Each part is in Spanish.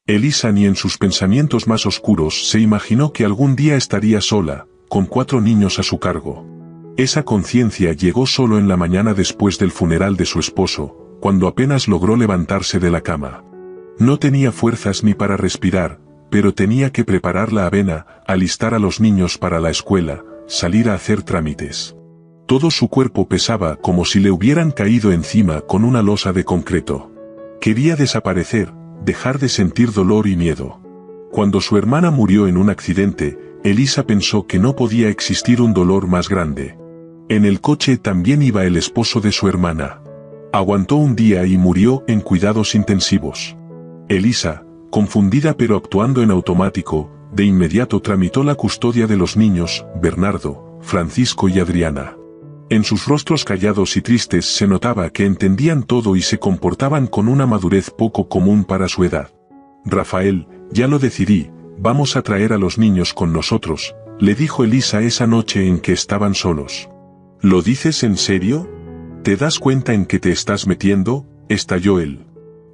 Elisa ni en sus pensamientos más oscuros se imaginó que algún día estaría sola, con 4 niños a su cargo. Esa conciencia llegó solo en la mañana después del funeral de su esposo, cuando apenas logró levantarse de la cama. No tenía fuerzas ni para respirar, pero tenía que preparar la avena, alistar a los niños para la escuela, salir a hacer trámites. Todo su cuerpo pesaba como si le hubieran caído encima con una losa de concreto. Quería desaparecer, dejar de sentir dolor y miedo. Cuando su hermana murió en un accidente, Elisa pensó que no podía existir un dolor más grande. En el coche también iba el esposo de su hermana. Aguantó un día y murió en cuidados intensivos. Elisa, confundida pero actuando en automático, de inmediato tramitó la custodia de los niños, Bernardo, Francisco y Adriana. En sus rostros callados y tristes se notaba que entendían todo y se comportaban con una madurez poco común para su edad. Rafael, ya lo decidí, vamos a traer a los niños con nosotros, le dijo Elisa esa noche en que estaban solos. ¿Lo dices en serio? ¿Te das cuenta en qué te estás metiendo? Estalló él.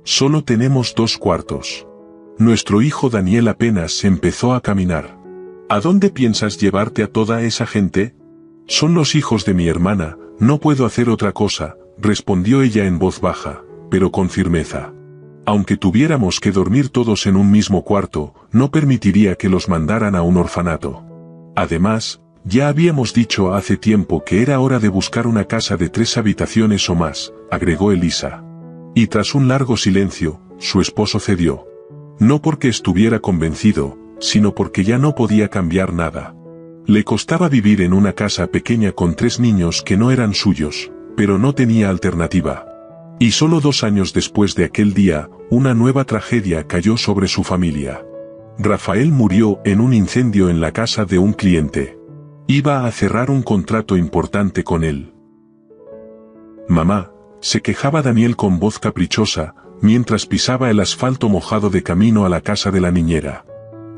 Solo tenemos 2 cuartos. Nuestro hijo Daniel apenas empezó a caminar. ¿A dónde piensas llevarte a toda esa gente? Son los hijos de mi hermana, no puedo hacer otra cosa, respondió ella en voz baja, pero con firmeza. Aunque tuviéramos que dormir todos en un mismo cuarto, no permitiría que los mandaran a un orfanato. Además, ya habíamos dicho hace tiempo que era hora de buscar una casa de 3 habitaciones o más, agregó Elisa. Y tras un largo silencio, su esposo cedió. No porque estuviera convencido, sino porque ya no podía cambiar nada. Le costaba vivir en una casa pequeña con 3 niños que no eran suyos, pero no tenía alternativa. Y solo 2 años después de aquel día, una nueva tragedia cayó sobre su familia. Rafael murió en un incendio en la casa de un cliente. Iba a cerrar un contrato importante con él. Mamá, se quejaba Daniel con voz caprichosa, mientras pisaba el asfalto mojado de camino a la casa de la niñera.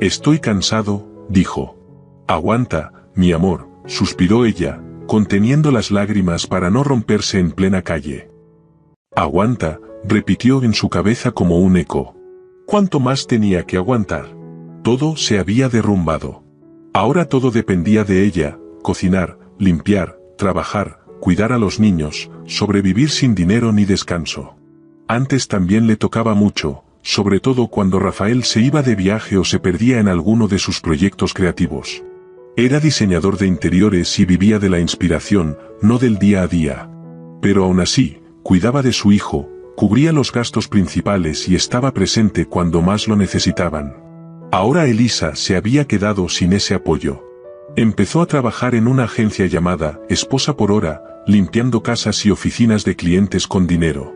Estoy cansado, dijo. Aguanta, mi amor, suspiró ella, conteniendo las lágrimas para no romperse en plena calle. Aguanta, repitió en su cabeza como un eco. ¿Cuánto más tenía que aguantar? Todo se había derrumbado. Ahora todo dependía de ella, cocinar, limpiar, trabajar, cuidar a los niños, sobrevivir sin dinero ni descanso. Antes también le tocaba mucho, sobre todo cuando Rafael se iba de viaje o se perdía en alguno de sus proyectos creativos. Era diseñador de interiores y vivía de la inspiración, no del día a día. Pero aún así, cuidaba de su hijo, cubría los gastos principales y estaba presente cuando más lo necesitaban. Ahora Elisa se había quedado sin ese apoyo. Empezó a trabajar en una agencia llamada Esposa por Hora, limpiando casas y oficinas de clientes con dinero.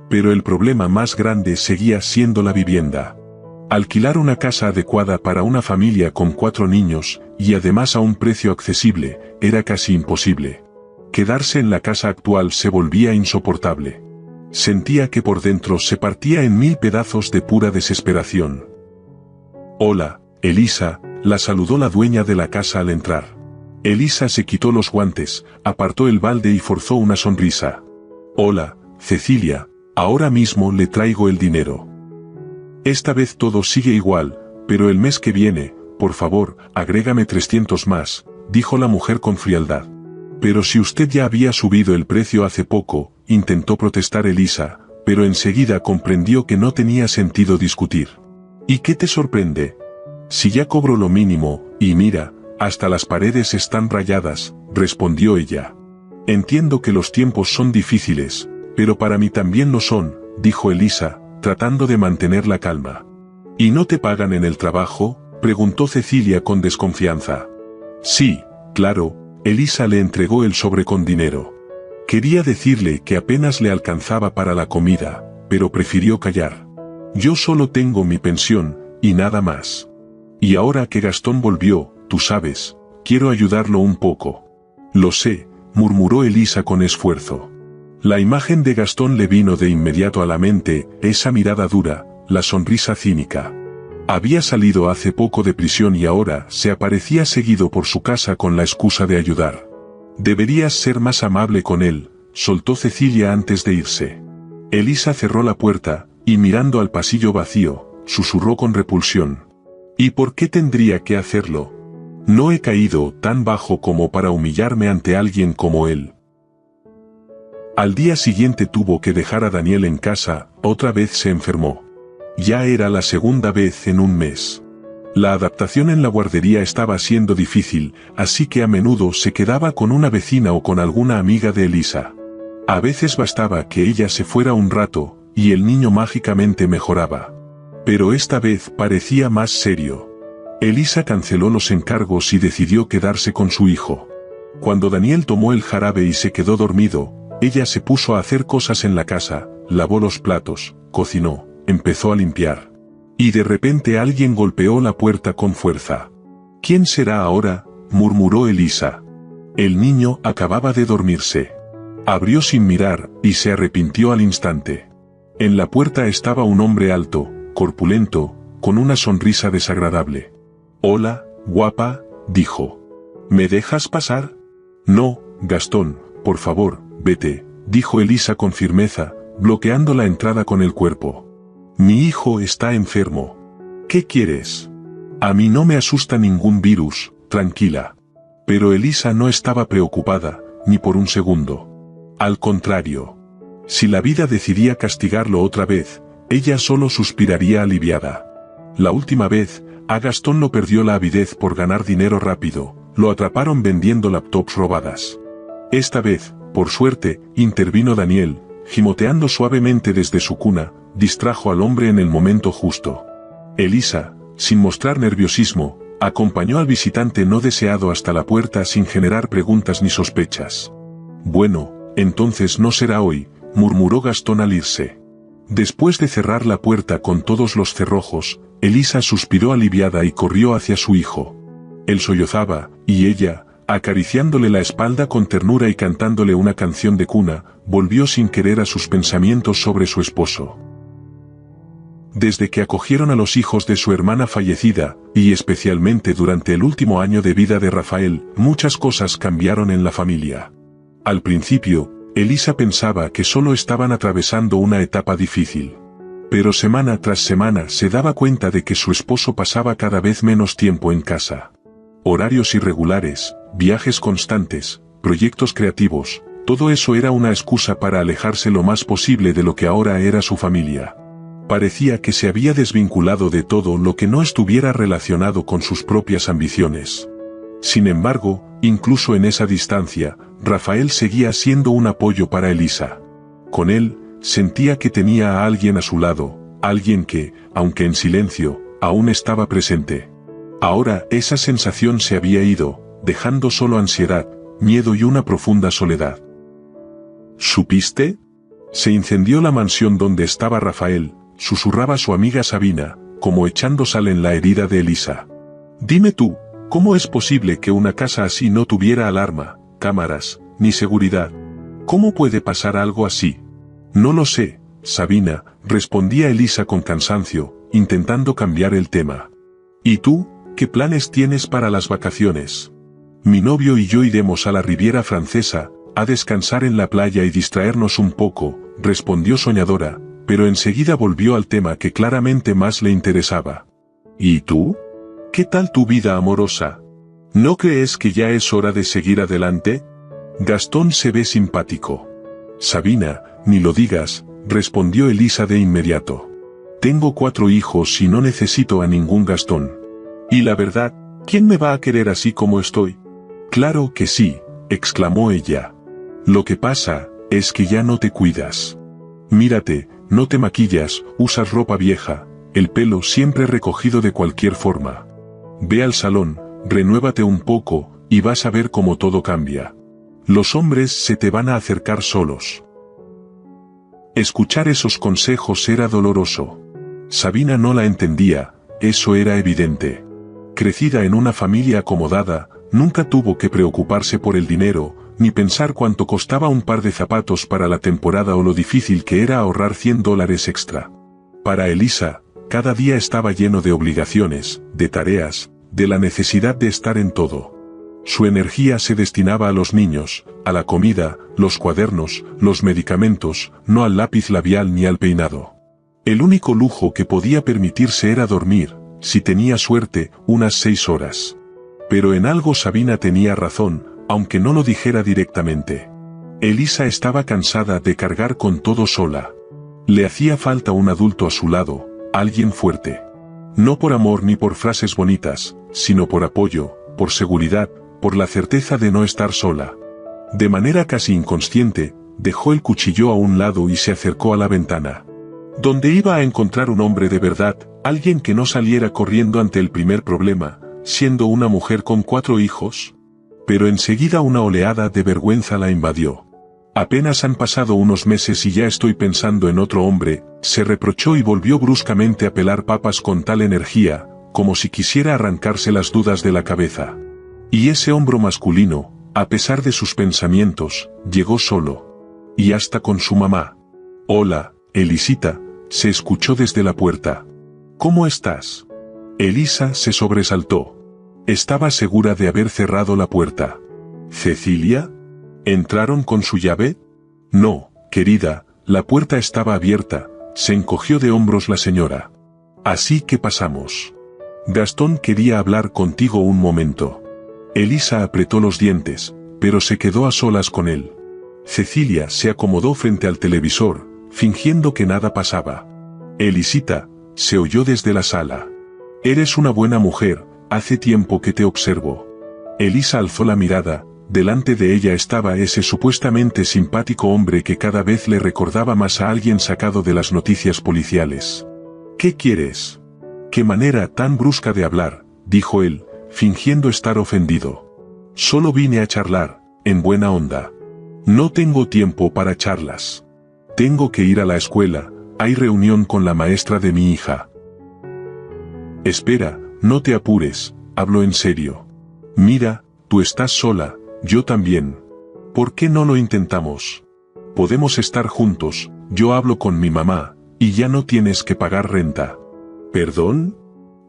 Pero el problema más grande seguía siendo la vivienda. Alquilar una casa adecuada para una familia con 4 niños, y además a un precio accesible, era casi imposible. Quedarse en la casa actual se volvía insoportable. Sentía que por dentro se partía en 1000 pedazos de pura desesperación. Hola, Elisa, la saludó la dueña de la casa al entrar. Elisa se quitó los guantes, apartó el balde y forzó una sonrisa. Hola, Cecilia, ahora mismo le traigo el dinero. Esta vez todo sigue igual, pero el mes que viene, por favor, agrégame 300 más, dijo la mujer con frialdad. Pero si usted ya había subido el precio hace poco, intentó protestar Elisa, pero enseguida comprendió que no tenía sentido discutir. ¿Y qué te sorprende? Si ya cobro lo mínimo, y mira, hasta las paredes están rayadas, respondió ella. Entiendo que los tiempos son difíciles, pero para mí también lo son, dijo Elisa, tratando de mantener la calma. ¿Y no te pagan en el trabajo?, preguntó Cecilia con desconfianza. Sí, claro, Elisa le entregó el sobre con dinero. Quería decirle que apenas le alcanzaba para la comida, pero prefirió callar. Yo solo tengo mi pensión, y nada más. Y ahora que Gastón volvió, tú sabes, quiero ayudarlo un poco. Lo sé, murmuró Elisa con esfuerzo. La imagen de Gastón le vino de inmediato a la mente, esa mirada dura, la sonrisa cínica. Había salido hace poco de prisión y ahora se aparecía seguido por su casa con la excusa de ayudar. Deberías ser más amable con él, soltó Cecilia antes de irse. Elisa cerró la puerta, y mirando al pasillo vacío, susurró con repulsión. ¿Y por qué tendría que hacerlo? No he caído tan bajo como para humillarme ante alguien como él. Al día siguiente tuvo que dejar a Daniel en casa, otra vez se enfermó. Ya era la segunda vez en un mes. La adaptación en la guardería estaba siendo difícil, así que a menudo se quedaba con una vecina o con alguna amiga de Elisa. A veces bastaba que ella se fuera un rato, y el niño mágicamente mejoraba. Pero esta vez parecía más serio. Elisa canceló los encargos y decidió quedarse con su hijo. Cuando Daniel tomó el jarabe y se quedó dormido, ella se puso a hacer cosas en la casa, lavó los platos, cocinó, empezó a limpiar. Y de repente alguien golpeó la puerta con fuerza. ¿Quién será ahora?, murmuró Elisa. El niño acababa de dormirse. Abrió sin mirar, y se arrepintió al instante. En la puerta estaba un hombre alto, corpulento, con una sonrisa desagradable. «Hola, guapa», dijo. «¿Me dejas pasar?» «No, Gastón, por favor, vete», dijo Elisa con firmeza, bloqueando la entrada con el cuerpo. «Mi hijo está enfermo». «¿Qué quieres?» «A mí no me asusta ningún virus, tranquila». Pero Elisa no estaba preocupada, ni por un segundo. Al contrario. Si la vida decidía castigarlo otra vez, ella solo suspiraría aliviada. La última vez, a Gastón lo perdió la avidez por ganar dinero rápido, lo atraparon vendiendo laptops robadas. Esta vez, por suerte, intervino Daniel, gimoteando suavemente desde su cuna, distrajo al hombre en el momento justo. Elisa, sin mostrar nerviosismo, acompañó al visitante no deseado hasta la puerta sin generar preguntas ni sospechas. «Bueno, entonces no será hoy», murmuró Gastón al irse. Después de cerrar la puerta con todos los cerrojos, Elisa suspiró aliviada y corrió hacia su hijo. Él sollozaba, y ella, acariciándole la espalda con ternura y cantándole una canción de cuna, volvió sin querer a sus pensamientos sobre su esposo. Desde que acogieron a los hijos de su hermana fallecida, y especialmente durante el último año de vida de Rafael, muchas cosas cambiaron en la familia. Al principio, Elisa pensaba que solo estaban atravesando una etapa difícil. Pero semana tras semana se daba cuenta de que su esposo pasaba cada vez menos tiempo en casa. Horarios irregulares, viajes constantes, proyectos creativos, todo eso era una excusa para alejarse lo más posible de lo que ahora era su familia. Parecía que se había desvinculado de todo lo que no estuviera relacionado con sus propias ambiciones. Sin embargo, incluso en esa distancia, Rafael seguía siendo un apoyo para Elisa. Con él, sentía que tenía a alguien a su lado, alguien que, aunque en silencio, aún estaba presente. Ahora esa sensación se había ido, dejando solo ansiedad, miedo y una profunda soledad. ¿Supiste? Se incendió la mansión donde estaba Rafael, susurraba su amiga Sabina, como echando sal en la herida de Elisa. Dime tú, ¿cómo es posible que una casa así no tuviera alarma, cámaras, ni seguridad? ¿Cómo puede pasar algo así? No lo sé, Sabina, respondía Elisa con cansancio, intentando cambiar el tema. ¿Y tú, qué planes tienes para las vacaciones? Mi novio y yo iremos a la Riviera Francesa, a descansar en la playa y distraernos un poco, respondió soñadora, pero enseguida volvió al tema que claramente más le interesaba. ¿Y tú? ¿Qué tal tu vida amorosa? ¿No crees que ya es hora de seguir adelante? Gastón se ve simpático. Sabina, ni lo digas, respondió Elisa de inmediato. Tengo 4 hijos y no necesito a ningún Gastón. Y la verdad, ¿quién me va a querer así como estoy? Claro que sí, exclamó ella. Lo que pasa, es que ya no te cuidas. Mírate, no te maquillas, usas ropa vieja, el pelo siempre recogido de cualquier forma. Ve al salón, renuévate un poco, y vas a ver cómo todo cambia. Los hombres se te van a acercar solos. Escuchar esos consejos era doloroso. Sabina no la entendía, eso era evidente. Crecida en una familia acomodada, nunca tuvo que preocuparse por el dinero, ni pensar cuánto costaba un par de zapatos para la temporada o lo difícil que era ahorrar $100 extra. Para Elisa, cada día estaba lleno de obligaciones, de tareas, de la necesidad de estar en todo. Su energía se destinaba a los niños, a la comida, los cuadernos, los medicamentos, no al lápiz labial ni al peinado. El único lujo que podía permitirse era dormir, si tenía suerte, unas 6 horas. Pero en algo Sabina tenía razón, aunque no lo dijera directamente. Elisa estaba cansada de cargar con todo sola. Le hacía falta un adulto a su lado, alguien fuerte. No por amor ni por frases bonitas, sino por apoyo, por seguridad, por la certeza de no estar sola. De manera casi inconsciente, dejó el cuchillo a un lado y se acercó a la ventana. Donde iba a encontrar un hombre de verdad, alguien que no saliera corriendo ante el primer problema, siendo una mujer con 4 hijos. Pero enseguida una oleada de vergüenza la invadió. Apenas han pasado unos meses y ya estoy pensando en otro hombre, se reprochó y volvió bruscamente a pelar papas con tal energía, como si quisiera arrancarse las dudas de la cabeza. Y ese hombro masculino, a pesar de sus pensamientos, llegó solo. Y hasta con su mamá. «Hola, Elisita», se escuchó desde la puerta. «¿Cómo estás?» Elisa se sobresaltó. Estaba segura de haber cerrado la puerta. «¿Cecilia? ¿Entraron con su llave?» «No, querida, la puerta estaba abierta», se encogió de hombros la señora. «Así que pasamos. Gastón quería hablar contigo un momento». Elisa apretó los dientes, pero se quedó a solas con él. Cecilia se acomodó frente al televisor, fingiendo que nada pasaba. «Elisita», se oyó desde la sala. «Eres una buena mujer, hace tiempo que te observo». Elisa alzó la mirada. Delante de ella estaba ese supuestamente simpático hombre que cada vez le recordaba más a alguien sacado de las noticias policiales. «¿Qué quieres?» «Qué manera tan brusca de hablar», dijo él, fingiendo estar ofendido. «Solo vine a charlar, en buena onda. No tengo tiempo para charlas. Tengo que ir a la escuela, hay reunión con la maestra de mi hija». «Espera, no te apures», habló en serio. «Mira, tú estás sola, yo también. ¿Por qué no lo intentamos? Podemos estar juntos, yo hablo con mi mamá, y ya no tienes que pagar renta». «¿Perdón?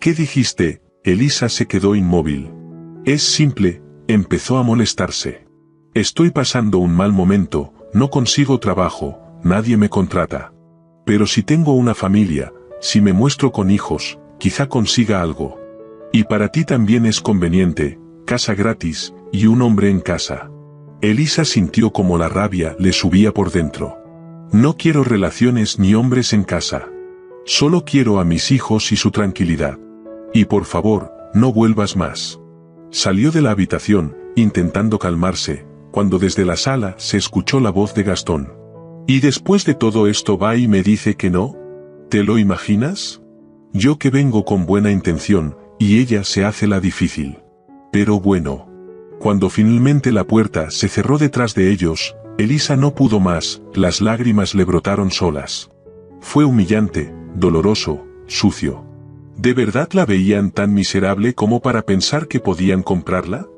¿Qué dijiste?» Elisa se quedó inmóvil. «Es simple», empezó a molestarse. «Estoy pasando un mal momento, no consigo trabajo, nadie me contrata. Pero si tengo una familia, si me muestro con hijos, quizá consiga algo. Y para ti también es conveniente, casa gratis, y un hombre en casa». Elisa sintió como la rabia le subía por dentro. «No quiero relaciones ni hombres en casa. Solo quiero a mis hijos y su tranquilidad. Y por favor, no vuelvas más». Salió de la habitación, intentando calmarse, cuando desde la sala se escuchó la voz de Gastón. «¿Y después de todo esto va y me dice que no? ¿Te lo imaginas? Yo que vengo con buena intención, y ella se hace la difícil. Pero bueno». Cuando finalmente la puerta se cerró detrás de ellos, Elisa no pudo más, las lágrimas le brotaron solas. Fue humillante, doloroso, sucio. ¿De verdad la veían tan miserable como para pensar que podían comprarla?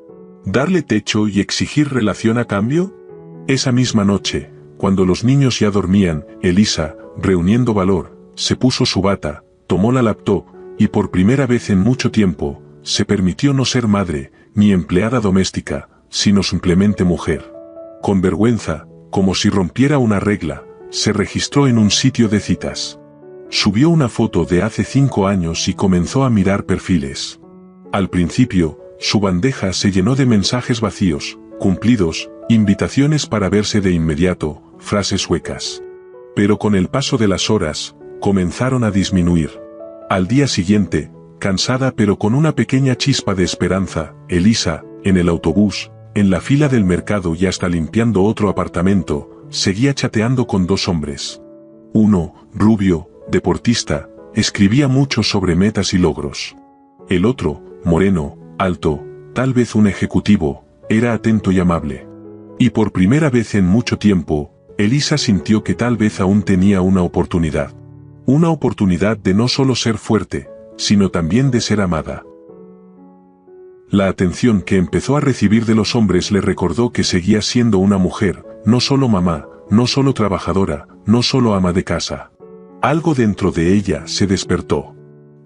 ¿Darle techo y exigir relación a cambio? Esa misma noche, cuando los niños ya dormían, Elisa, reuniendo valor, se puso su bata, tomó la laptop, y por primera vez en mucho tiempo, se permitió no ser madre, ni empleada doméstica, sino simplemente mujer. Con vergüenza, como si rompiera una regla, se registró en un sitio de citas. Subió una foto de hace 5 años y comenzó a mirar perfiles. Al principio, su bandeja se llenó de mensajes vacíos, cumplidos, invitaciones para verse de inmediato, frases huecas. Pero con el paso de las horas, comenzaron a disminuir. Al día siguiente, cansada pero con una pequeña chispa de esperanza, Elisa, en el autobús, en la fila del mercado y hasta limpiando otro apartamento, seguía chateando con 2 hombres. Uno, rubio, deportista, escribía mucho sobre metas y logros. El otro, moreno, alto, tal vez un ejecutivo, era atento y amable. Y por primera vez en mucho tiempo, Elisa sintió que tal vez aún tenía una oportunidad. Una oportunidad de no solo ser fuerte, sino también de ser amada. La atención que empezó a recibir de los hombres le recordó que seguía siendo una mujer, no solo mamá, no solo trabajadora, no solo ama de casa. Algo dentro de ella se despertó.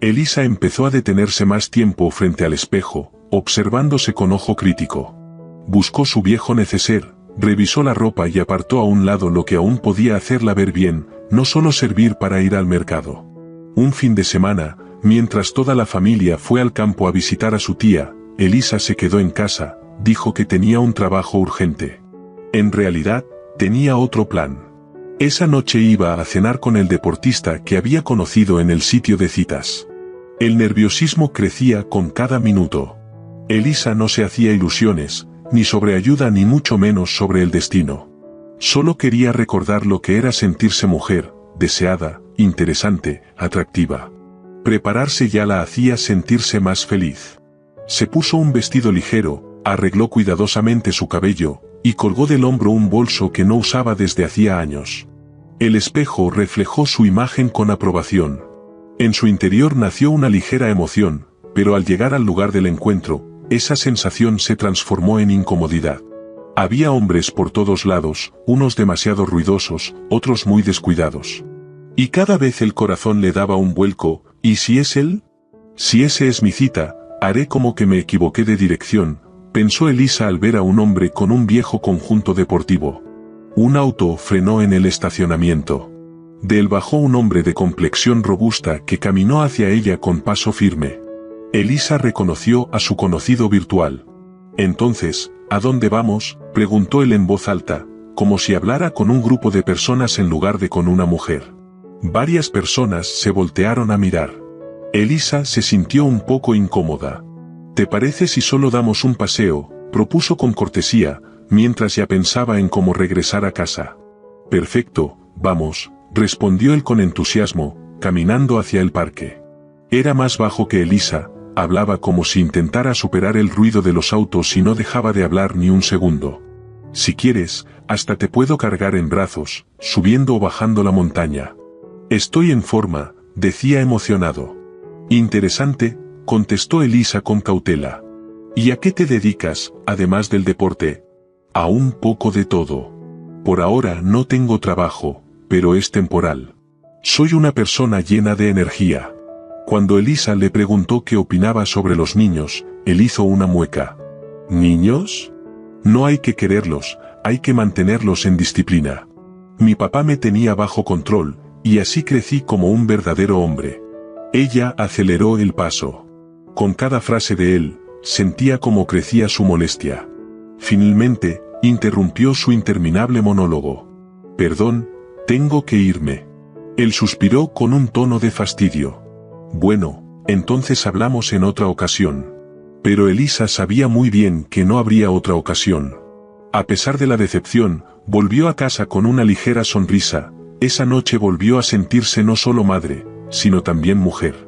Elisa empezó a detenerse más tiempo frente al espejo, observándose con ojo crítico. Buscó su viejo neceser, revisó la ropa y apartó a un lado lo que aún podía hacerla ver bien, no solo servir para ir al mercado. Un fin de semana, mientras toda la familia fue al campo a visitar a su tía, Elisa se quedó en casa, dijo que tenía un trabajo urgente. En realidad, tenía otro plan. Esa noche iba a cenar con el deportista que había conocido en el sitio de citas. El nerviosismo crecía con cada minuto. Elisa no se hacía ilusiones, ni sobre ayuda ni mucho menos sobre el destino. Solo quería recordar lo que era sentirse mujer, deseada, interesante, atractiva. Prepararse ya la hacía sentirse más feliz. Se puso un vestido ligero, arregló cuidadosamente su cabello, y colgó del hombro un bolso que no usaba desde hacía años. El espejo reflejó su imagen con aprobación. En su interior nació una ligera emoción, pero al llegar al lugar del encuentro, esa sensación se transformó en incomodidad. Había hombres por todos lados, unos demasiado ruidosos, otros muy descuidados. Y cada vez el corazón le daba un vuelco, ¿y si es él? Si ese es mi cita, haré como que me equivoqué de dirección, pensó Elisa al ver a un hombre con un viejo conjunto deportivo. Un auto frenó en el estacionamiento. De él bajó un hombre de complexión robusta que caminó hacia ella con paso firme. Elisa reconoció a su conocido virtual. Entonces, ¿a dónde vamos?, preguntó él en voz alta, como si hablara con un grupo de personas en lugar de con una mujer. Varias personas se voltearon a mirar. Elisa se sintió un poco incómoda. ¿Te parece si solo damos un paseo?, propuso con cortesía, mientras ya pensaba en cómo regresar a casa. Perfecto, vamos, respondió él con entusiasmo, caminando hacia el parque. Era más bajo que Elisa, hablaba como si intentara superar el ruido de los autos y no dejaba de hablar ni un segundo. Si quieres, hasta te puedo cargar en brazos, subiendo o bajando la montaña. Estoy en forma, decía emocionado. Interesante, contestó Elisa con cautela. ¿Y a qué te dedicas, además del deporte? A un poco de todo. Por ahora no tengo trabajo, pero es temporal. Soy una persona llena de energía. Cuando Elisa le preguntó qué opinaba sobre los niños, él hizo una mueca. ¿Niños? No hay que quererlos, hay que mantenerlos en disciplina. Mi papá me tenía bajo control, y así crecí como un verdadero hombre. Ella aceleró el paso. Con cada frase de él, sentía cómo crecía su molestia. Finalmente, interrumpió su interminable monólogo. Perdón, tengo que irme. Él suspiró con un tono de fastidio. Bueno, entonces hablamos en otra ocasión. Pero Elisa sabía muy bien que no habría otra ocasión. A pesar de la decepción, volvió a casa con una ligera sonrisa. Esa noche volvió a sentirse no solo madre, sino también mujer.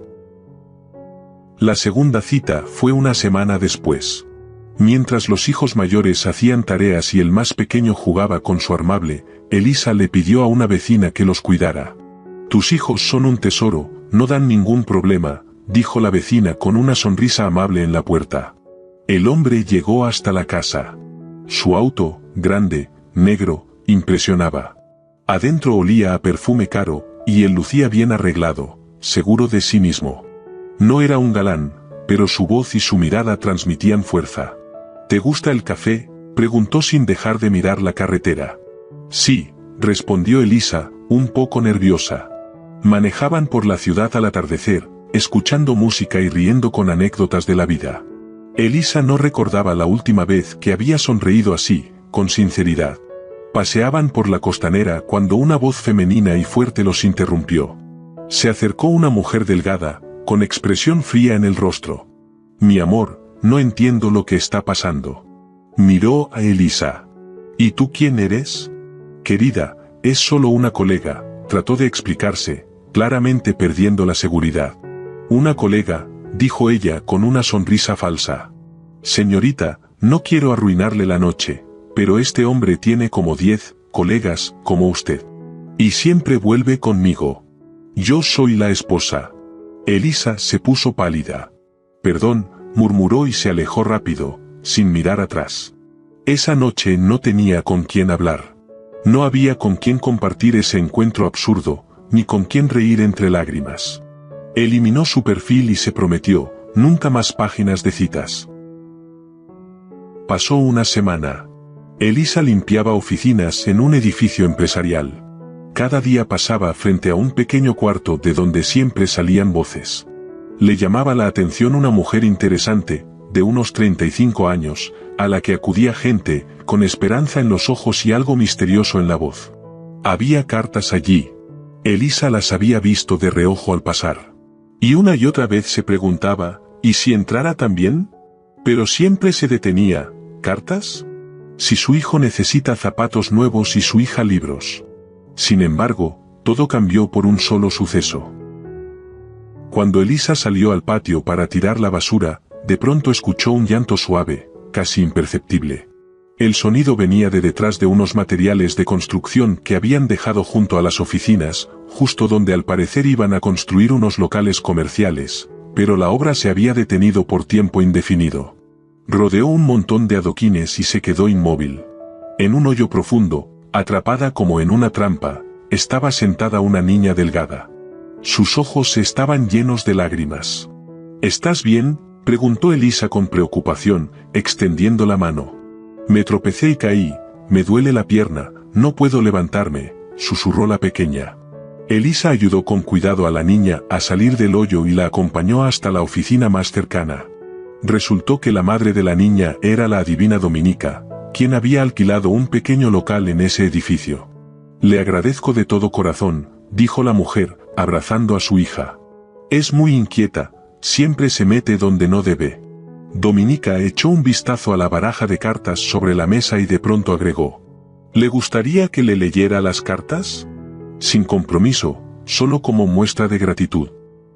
La segunda cita fue una semana después. Mientras los hijos mayores hacían tareas y el más pequeño jugaba con su armable, Elisa le pidió a una vecina que los cuidara. Tus hijos son un tesoro, no dan ningún problema, dijo la vecina con una sonrisa amable en la puerta. El hombre llegó hasta la casa. Su auto, grande, negro, impresionaba. Adentro olía a perfume caro, y él lucía bien arreglado, seguro de sí mismo. No era un galán, pero su voz y su mirada transmitían fuerza. ¿Te gusta el café?, preguntó sin dejar de mirar la carretera. Sí, respondió Elisa, un poco nerviosa. Manejaban por la ciudad al atardecer, escuchando música y riendo con anécdotas de la vida. Elisa no recordaba la última vez que había sonreído así, con sinceridad. Paseaban por la costanera cuando una voz femenina y fuerte los interrumpió. Se acercó una mujer delgada, con expresión fría en el rostro. Mi amor, no entiendo lo que está pasando. Miró a Elisa. ¿Y tú quién eres? Querida, es solo una colega, trató de explicarse, claramente perdiendo la seguridad. Una colega, dijo ella con una sonrisa falsa. Señorita, no quiero arruinarle la noche, pero este hombre tiene como 10 colegas, como usted. Y siempre vuelve conmigo. Yo soy la esposa. Elisa se puso pálida. Perdón, murmuró y se alejó rápido, sin mirar atrás. Esa noche no tenía con quién hablar. No había con quién compartir ese encuentro absurdo, ni con quién reír entre lágrimas. Eliminó su perfil y se prometió, nunca más páginas de citas. Pasó una semana. Elisa limpiaba oficinas en un edificio empresarial. Cada día pasaba frente a un pequeño cuarto de donde siempre salían voces. Le llamaba la atención una mujer interesante, de unos 35 años, a la que acudía gente, con esperanza en los ojos y algo misterioso en la voz. Había cartas allí. Elisa las había visto de reojo al pasar. Y una y otra vez se preguntaba, ¿y si entrara también? Pero siempre se detenía, ¿cartas? Si su hijo necesita zapatos nuevos y su hija libros. Sin embargo, todo cambió por un solo suceso. Cuando Elisa salió al patio para tirar la basura, de pronto escuchó un llanto suave, casi imperceptible. El sonido venía de detrás de unos materiales de construcción que habían dejado junto a las oficinas, justo donde al parecer iban a construir unos locales comerciales, pero la obra se había detenido por tiempo indefinido. Rodeó un montón de adoquines y se quedó inmóvil. En un hoyo profundo, atrapada como en una trampa, estaba sentada una niña delgada. Sus ojos estaban llenos de lágrimas. ¿Estás bien?, preguntó Elisa con preocupación, extendiendo la mano. Me tropecé y caí, me duele la pierna, no puedo levantarme, susurró la pequeña. Elisa ayudó con cuidado a la niña a salir del hoyo y la acompañó hasta la oficina más cercana. Resultó que la madre de la niña era la adivina Dominica, quien había alquilado un pequeño local en ese edificio. Le agradezco de todo corazón, dijo la mujer, abrazando a su hija. Es muy inquieta, siempre se mete donde no debe. Dominica echó un vistazo a la baraja de cartas sobre la mesa y de pronto agregó. ¿Le gustaría que le leyera las cartas? Sin compromiso, solo como muestra de gratitud.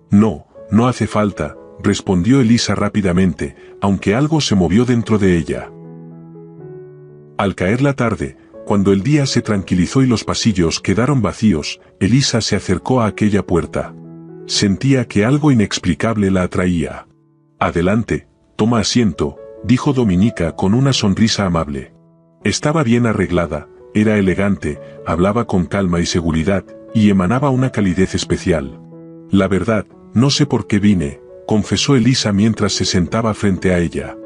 No, no hace falta, respondió Elisa rápidamente, aunque algo se movió dentro de ella. Al caer la tarde, cuando el día se tranquilizó y los pasillos quedaron vacíos, Elisa se acercó a aquella puerta. Sentía que algo inexplicable la atraía. Adelante, toma asiento, dijo Dominica con una sonrisa amable. Estaba bien arreglada, era elegante, hablaba con calma y seguridad, y emanaba una calidez especial. La verdad, no sé por qué vine, confesó Elisa mientras se sentaba frente a ella.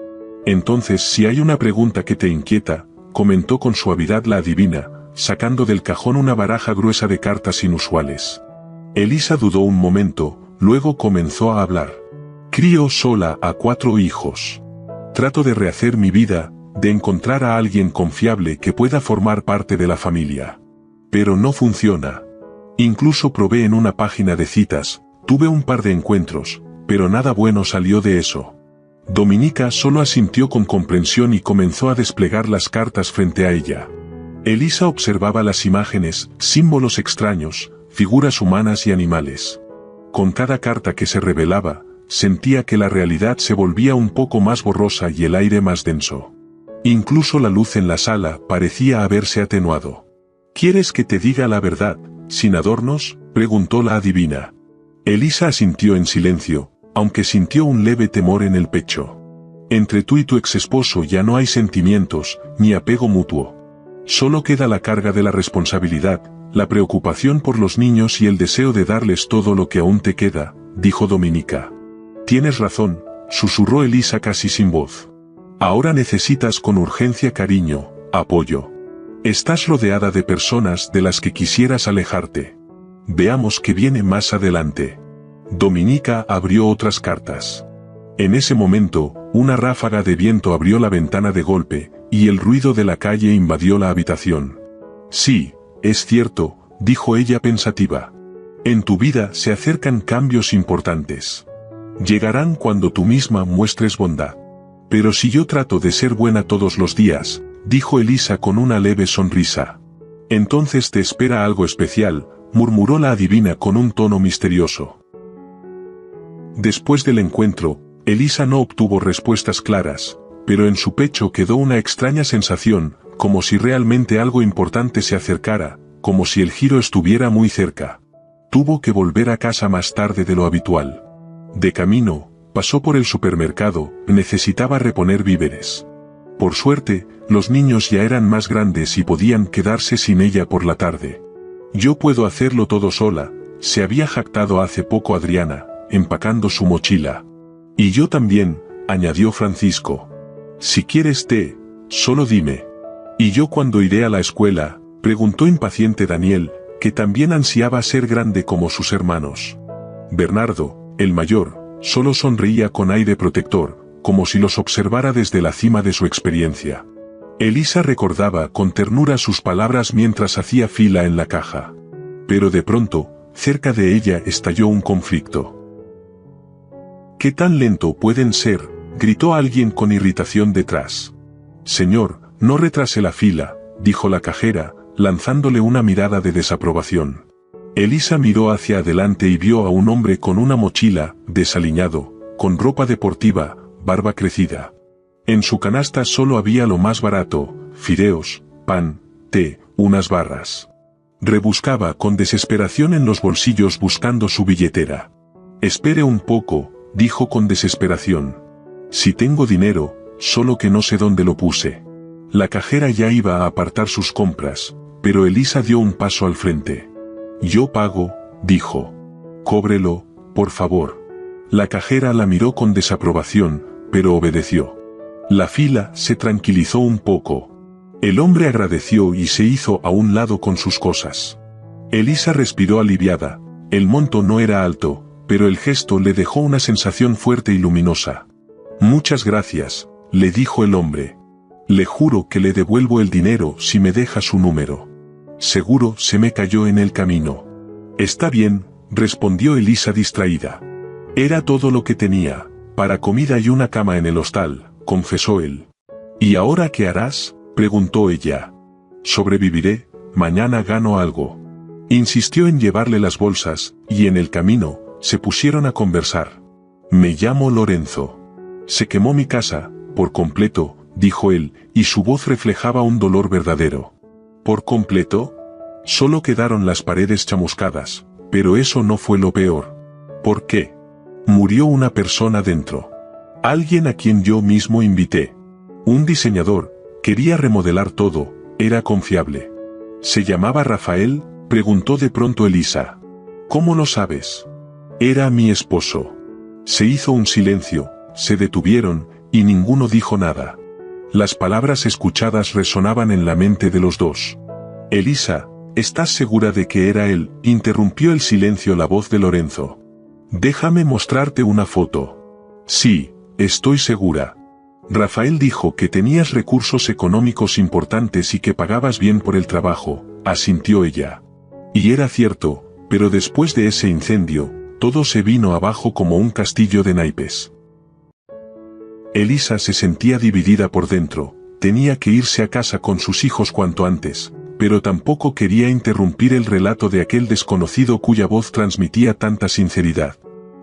Entonces, si hay una pregunta que te inquieta, comentó con suavidad la adivina, sacando del cajón una baraja gruesa de cartas inusuales. Elisa dudó un momento, luego comenzó a hablar. Crío sola a 4 hijos. Trato de rehacer mi vida, de encontrar a alguien confiable que pueda formar parte de la familia. Pero no funciona. Incluso probé en una página de citas, tuve un par de encuentros, pero nada bueno salió de eso. Dominica solo asintió con comprensión y comenzó a desplegar las cartas frente a ella. Elisa observaba las imágenes, símbolos extraños, figuras humanas y animales. Con cada carta que se revelaba, sentía que la realidad se volvía un poco más borrosa y el aire más denso. Incluso la luz en la sala parecía haberse atenuado. ¿Quieres que te diga la verdad, sin adornos?, preguntó la adivina. Elisa asintió en silencio, aunque sintió un leve temor en el pecho. Entre tú y tu exesposo ya no hay sentimientos, ni apego mutuo. Solo queda la carga de la responsabilidad, la preocupación por los niños y el deseo de darles todo lo que aún te queda, dijo Dominica. Tienes razón, susurró Elisa casi sin voz. Ahora necesitas con urgencia cariño, apoyo. Estás rodeada de personas de las que quisieras alejarte. Veamos qué viene más adelante. Dominica abrió otras cartas. En ese momento, una ráfaga de viento abrió la ventana de golpe, y el ruido de la calle invadió la habitación. Sí, es cierto, dijo ella pensativa. En tu vida se acercan cambios importantes. Llegarán cuando tú misma muestres bondad. Pero si yo trato de ser buena todos los días, dijo Elisa con una leve sonrisa. Entonces te espera algo especial, murmuró la adivina con un tono misterioso. Después del encuentro, Elisa no obtuvo respuestas claras, pero en su pecho quedó una extraña sensación, como si realmente algo importante se acercara, como si el giro estuviera muy cerca. Tuvo que volver a casa más tarde de lo habitual. De camino, pasó por el supermercado, necesitaba reponer víveres. Por suerte, los niños ya eran más grandes y podían quedarse sin ella por la tarde. Yo puedo hacerlo todo sola, se había jactado hace poco Adriana, empacando su mochila. Y yo también, añadió Francisco. Si quieres té, solo dime. ¿Y yo cuándo iré a la escuela?, preguntó impaciente Daniel, que también ansiaba ser grande como sus hermanos. Bernardo, el mayor, solo sonreía con aire protector, como si los observara desde la cima de su experiencia. Elisa recordaba con ternura sus palabras mientras hacía fila en la caja. Pero de pronto, cerca de ella estalló un conflicto. ¿Qué tan lento pueden ser?, gritó alguien con irritación detrás. Señor, no retrase la fila, dijo la cajera, lanzándole una mirada de desaprobación. Elisa miró hacia adelante y vio a un hombre con una mochila, desaliñado, con ropa deportiva, barba crecida. En su canasta solo había lo más barato: fideos, pan, té, unas barras. Rebuscaba con desesperación en los bolsillos buscando su billetera. Espere un poco, dijo con desesperación. Si tengo dinero, solo que no sé dónde lo puse. La cajera ya iba a apartar sus compras, pero Elisa dio un paso al frente. Yo pago, dijo. Cóbrelo, por favor. La cajera la miró con desaprobación, pero obedeció. La fila se tranquilizó un poco. El hombre agradeció y se hizo a un lado con sus cosas. Elisa respiró aliviada. El monto no era alto, pero el gesto le dejó una sensación fuerte y luminosa. Muchas gracias, le dijo el hombre. Le juro que le devuelvo el dinero si me deja su número. Seguro se me cayó en el camino. Está bien, respondió Elisa distraída. Era todo lo que tenía, para comida y una cama en el hostal, confesó él. ¿Y ahora qué harás?, preguntó ella. Sobreviviré, mañana gano algo. Insistió en llevarle las bolsas, y en el camino, se pusieron a conversar. Me llamo Lorenzo. Se quemó mi casa, por completo, dijo él, y su voz reflejaba un dolor verdadero. ¿Por completo? Solo quedaron las paredes chamuscadas, pero eso no fue lo peor. ¿Por qué? Murió una persona dentro. Alguien a quien yo mismo invité. Un diseñador, quería remodelar todo, era confiable. ¿Se llamaba Rafael?, preguntó de pronto Elisa. ¿Cómo lo sabes? Era mi esposo. Se hizo un silencio, se detuvieron, y ninguno dijo nada. Las palabras escuchadas resonaban en la mente de los dos. Elisa, ¿estás segura de que era él?, interrumpió el silencio la voz de Lorenzo. Déjame mostrarte una foto. Sí, estoy segura. Rafael dijo que tenías recursos económicos importantes y que pagabas bien por el trabajo, asintió ella. Y era cierto, pero después de ese incendio, todo se vino abajo como un castillo de naipes. Elisa se sentía dividida por dentro, tenía que irse a casa con sus hijos cuanto antes, pero tampoco quería interrumpir el relato de aquel desconocido cuya voz transmitía tanta sinceridad.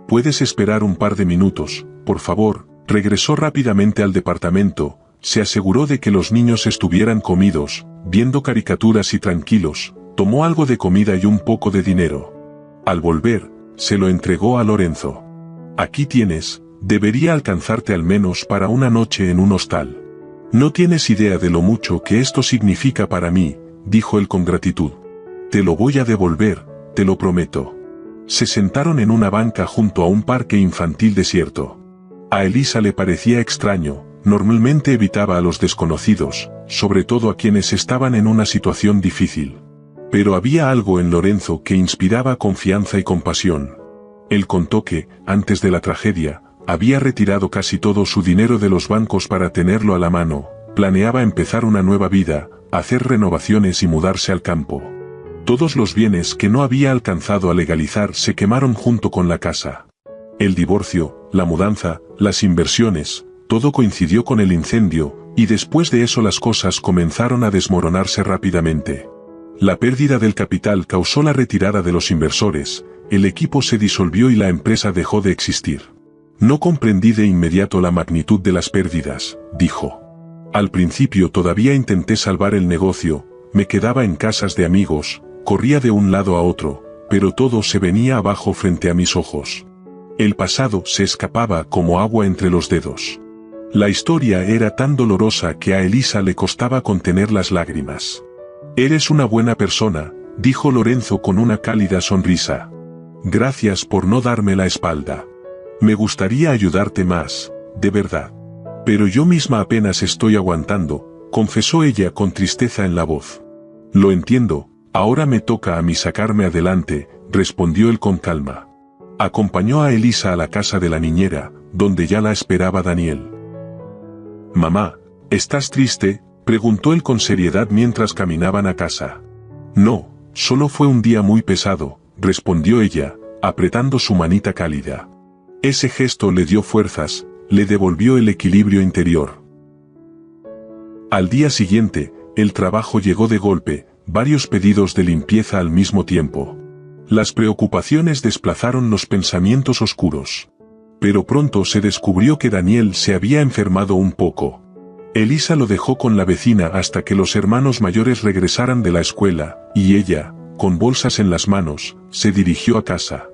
¿Puedes esperar un par de minutos, por favor? Regresó rápidamente al departamento, se aseguró de que los niños estuvieran comidos, viendo caricaturas y tranquilos, tomó algo de comida y un poco de dinero. Al volver, se lo entregó a Lorenzo. Aquí tienes, debería alcanzarte al menos para una noche en un hostal. No tienes idea de lo mucho que esto significa para mí, dijo él con gratitud. Te lo voy a devolver, te lo prometo. Se sentaron en una banca junto a un parque infantil desierto. A Elisa le parecía extraño, normalmente evitaba a los desconocidos, sobre todo a quienes estaban en una situación difícil. Pero había algo en Lorenzo que inspiraba confianza y compasión. Él contó que, antes de la tragedia, había retirado casi todo su dinero de los bancos para tenerlo a la mano, planeaba empezar una nueva vida, hacer renovaciones y mudarse al campo. Todos los bienes que no había alcanzado a legalizar se quemaron junto con la casa. El divorcio, la mudanza, las inversiones, todo coincidió con el incendio, y después de eso las cosas comenzaron a desmoronarse rápidamente. La pérdida del capital causó la retirada de los inversores, el equipo se disolvió y la empresa dejó de existir. No comprendí de inmediato la magnitud de las pérdidas, dijo. Al principio todavía intenté salvar el negocio, me quedaba en casas de amigos, corría de un lado a otro, pero todo se venía abajo frente a mis ojos. El pasado se escapaba como agua entre los dedos. La historia era tan dolorosa que a Elisa le costaba contener las lágrimas. Eres una buena persona, dijo Lorenzo con una cálida sonrisa. Gracias por no darme la espalda. Me gustaría ayudarte más, de verdad. Pero yo misma apenas estoy aguantando, confesó ella con tristeza en la voz. Lo entiendo, ahora me toca a mí sacarme adelante, respondió él con calma. Acompañó a Elisa a la casa de la niñera, donde ya la esperaba Daniel. «Mamá, ¿estás triste?», preguntó él con seriedad mientras caminaban a casa. «No, solo fue un día muy pesado», respondió ella, apretando su manita cálida. Ese gesto le dio fuerzas, le devolvió el equilibrio interior. Al día siguiente, el trabajo llegó de golpe, varios pedidos de limpieza al mismo tiempo. Las preocupaciones desplazaron los pensamientos oscuros. Pero pronto se descubrió que Daniel se había enfermado un poco. Elisa lo dejó con la vecina hasta que los hermanos mayores regresaran de la escuela, y ella, con bolsas en las manos, se dirigió a casa.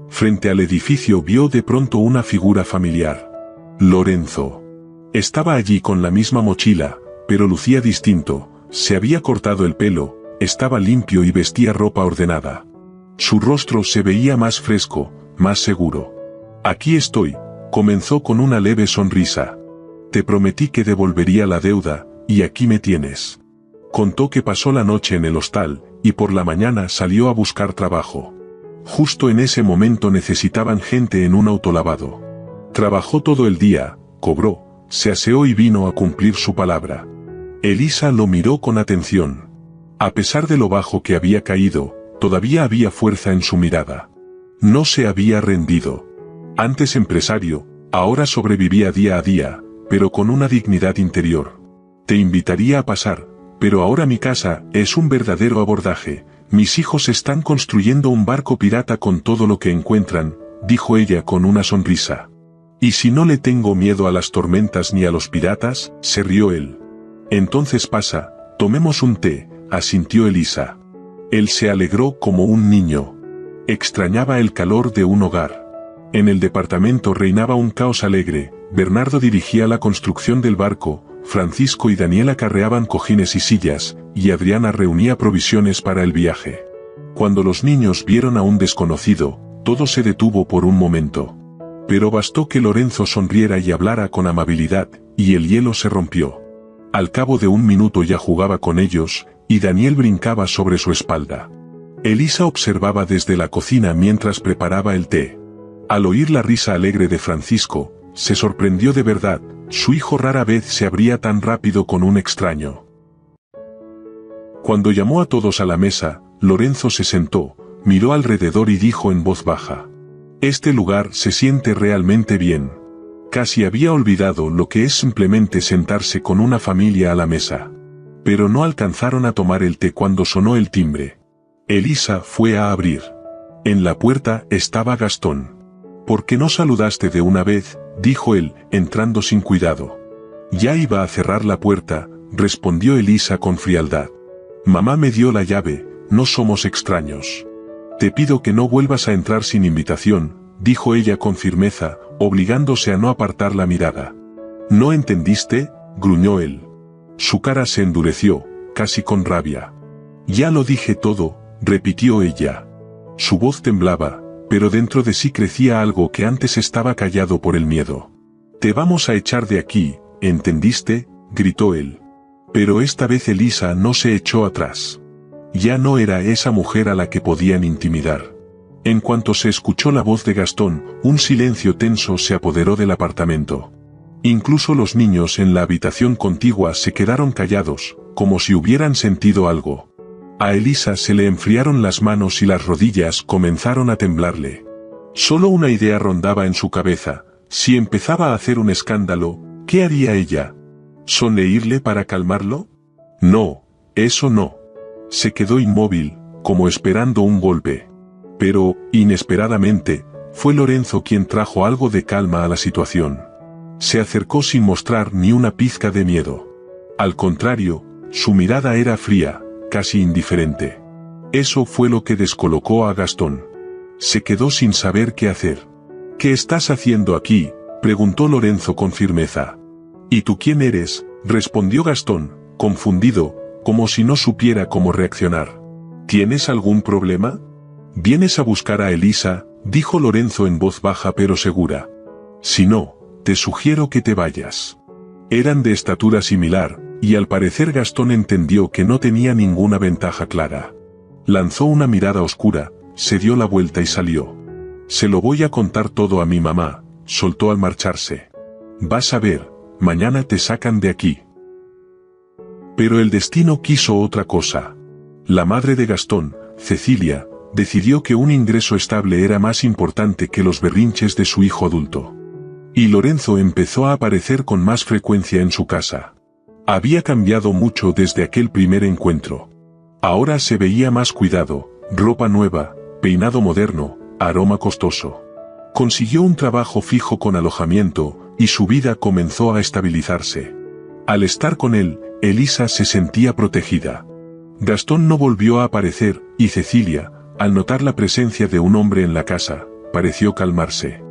Frente al edificio vio de pronto una figura familiar. Lorenzo. Estaba allí con la misma mochila, pero lucía distinto, se había cortado el pelo, estaba limpio y vestía ropa ordenada. Su rostro se veía más fresco, más seguro. «Aquí estoy», comenzó con una leve sonrisa. «Te prometí que devolvería la deuda, y aquí me tienes». Contó que pasó la noche en el hostal, y por la mañana salió a buscar trabajo. Justo en ese momento necesitaban gente en un autolavado. Trabajó todo el día, cobró, se aseó y vino a cumplir su palabra. Elisa lo miró con atención. A pesar de lo bajo que había caído, todavía había fuerza en su mirada. No se había rendido. Antes empresario, ahora sobrevivía día a día, pero con una dignidad interior. «Te invitaría a pasar, pero ahora mi casa es un verdadero abordaje. Mis hijos están construyendo un barco pirata con todo lo que encuentran», dijo ella con una sonrisa. «¿Y si no le tengo miedo a las tormentas ni a los piratas?», se rió él. «Entonces pasa, tomemos un té», asintió Elisa. Él se alegró como un niño. Extrañaba el calor de un hogar. En el departamento reinaba un caos alegre. Bernardo dirigía la construcción del barco, Francisco y Daniel acarreaban cojines y sillas, y Adriana reunía provisiones para el viaje. Cuando los niños vieron a un desconocido, todo se detuvo por un momento. Pero bastó que Lorenzo sonriera y hablara con amabilidad, y el hielo se rompió. Al cabo de un minuto ya jugaba con ellos, y Daniel brincaba sobre su espalda. Elisa observaba desde la cocina mientras preparaba el té. Al oír la risa alegre de Francisco, se sorprendió de verdad, su hijo rara vez se abría tan rápido con un extraño. Cuando llamó a todos a la mesa, Lorenzo se sentó, miró alrededor y dijo en voz baja: «Este lugar se siente realmente bien». Casi había olvidado lo que es simplemente sentarse con una familia a la mesa. Pero no alcanzaron a tomar el té cuando sonó el timbre. Elisa fue a abrir. En la puerta estaba Gastón. «¿Por qué no saludaste de una vez?», dijo él, entrando sin cuidado. «Ya iba a cerrar la puerta», respondió Elisa con frialdad. «Mamá me dio la llave, no somos extraños». «Te pido que no vuelvas a entrar sin invitación», dijo ella con firmeza, obligándose a no apartar la mirada. «¿No entendiste?», gruñó él. Su cara se endureció, casi con rabia. «Ya lo dije todo», repitió ella. Su voz temblaba, pero dentro de sí crecía algo que antes estaba callado por el miedo. «Te vamos a echar de aquí, ¿entendiste?», gritó él. Pero esta vez Elisa no se echó atrás. Ya no era esa mujer a la que podían intimidar. En cuanto se escuchó la voz de Gastón, un silencio tenso se apoderó del apartamento. Incluso los niños en la habitación contigua se quedaron callados, como si hubieran sentido algo. A Elisa se le enfriaron las manos y las rodillas comenzaron a temblarle. Solo una idea rondaba en su cabeza: si empezaba a hacer un escándalo, ¿qué haría ella? ¿Sonreírle para calmarlo? No, eso no. Se quedó inmóvil, como esperando un golpe. Pero, inesperadamente, fue Lorenzo quien trajo algo de calma a la situación. Se acercó sin mostrar ni una pizca de miedo. Al contrario, su mirada era fría, casi indiferente. Eso fue lo que descolocó a Gastón. Se quedó sin saber qué hacer. «¿Qué estás haciendo aquí?», preguntó Lorenzo con firmeza. «¿Y tú quién eres?», respondió Gastón, confundido, como si no supiera cómo reaccionar. «¿Tienes algún problema?». «¿Vienes a buscar a Elisa?», dijo Lorenzo en voz baja pero segura. «Si no, te sugiero que te vayas». Eran de estatura similar, y al parecer Gastón entendió que no tenía ninguna ventaja clara. Lanzó una mirada oscura, se dio la vuelta y salió. Se lo voy a contar todo a mi mamá, soltó al marcharse. Vas a ver, mañana te sacan de aquí. Pero el destino quiso otra cosa. La madre de Gastón, Cecilia, decidió que un ingreso estable era más importante que los berrinches de su hijo adulto. Y Lorenzo empezó a aparecer con más frecuencia en su casa. Había cambiado mucho desde aquel primer encuentro. Ahora se veía más cuidado, ropa nueva, peinado moderno, aroma costoso. Consiguió un trabajo fijo con alojamiento, y su vida comenzó a estabilizarse. Al estar con él, Elisa se sentía protegida. Gastón no volvió a aparecer, y Cecilia, al notar la presencia de un hombre en la casa, pareció calmarse.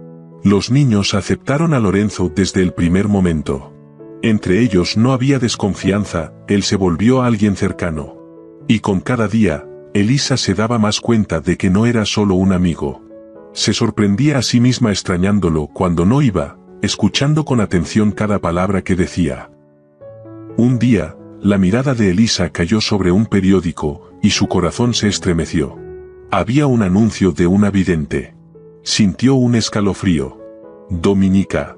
Los niños aceptaron a Lorenzo desde el primer momento. Entre ellos no había desconfianza, él se volvió alguien cercano. Y con cada día, Elisa se daba más cuenta de que no era solo un amigo. Se sorprendía a sí misma extrañándolo cuando no iba, escuchando con atención cada palabra que decía. Un día, la mirada de Elisa cayó sobre un periódico, y su corazón se estremeció. Había un anuncio de una vidente. Sintió un escalofrío. Dominica.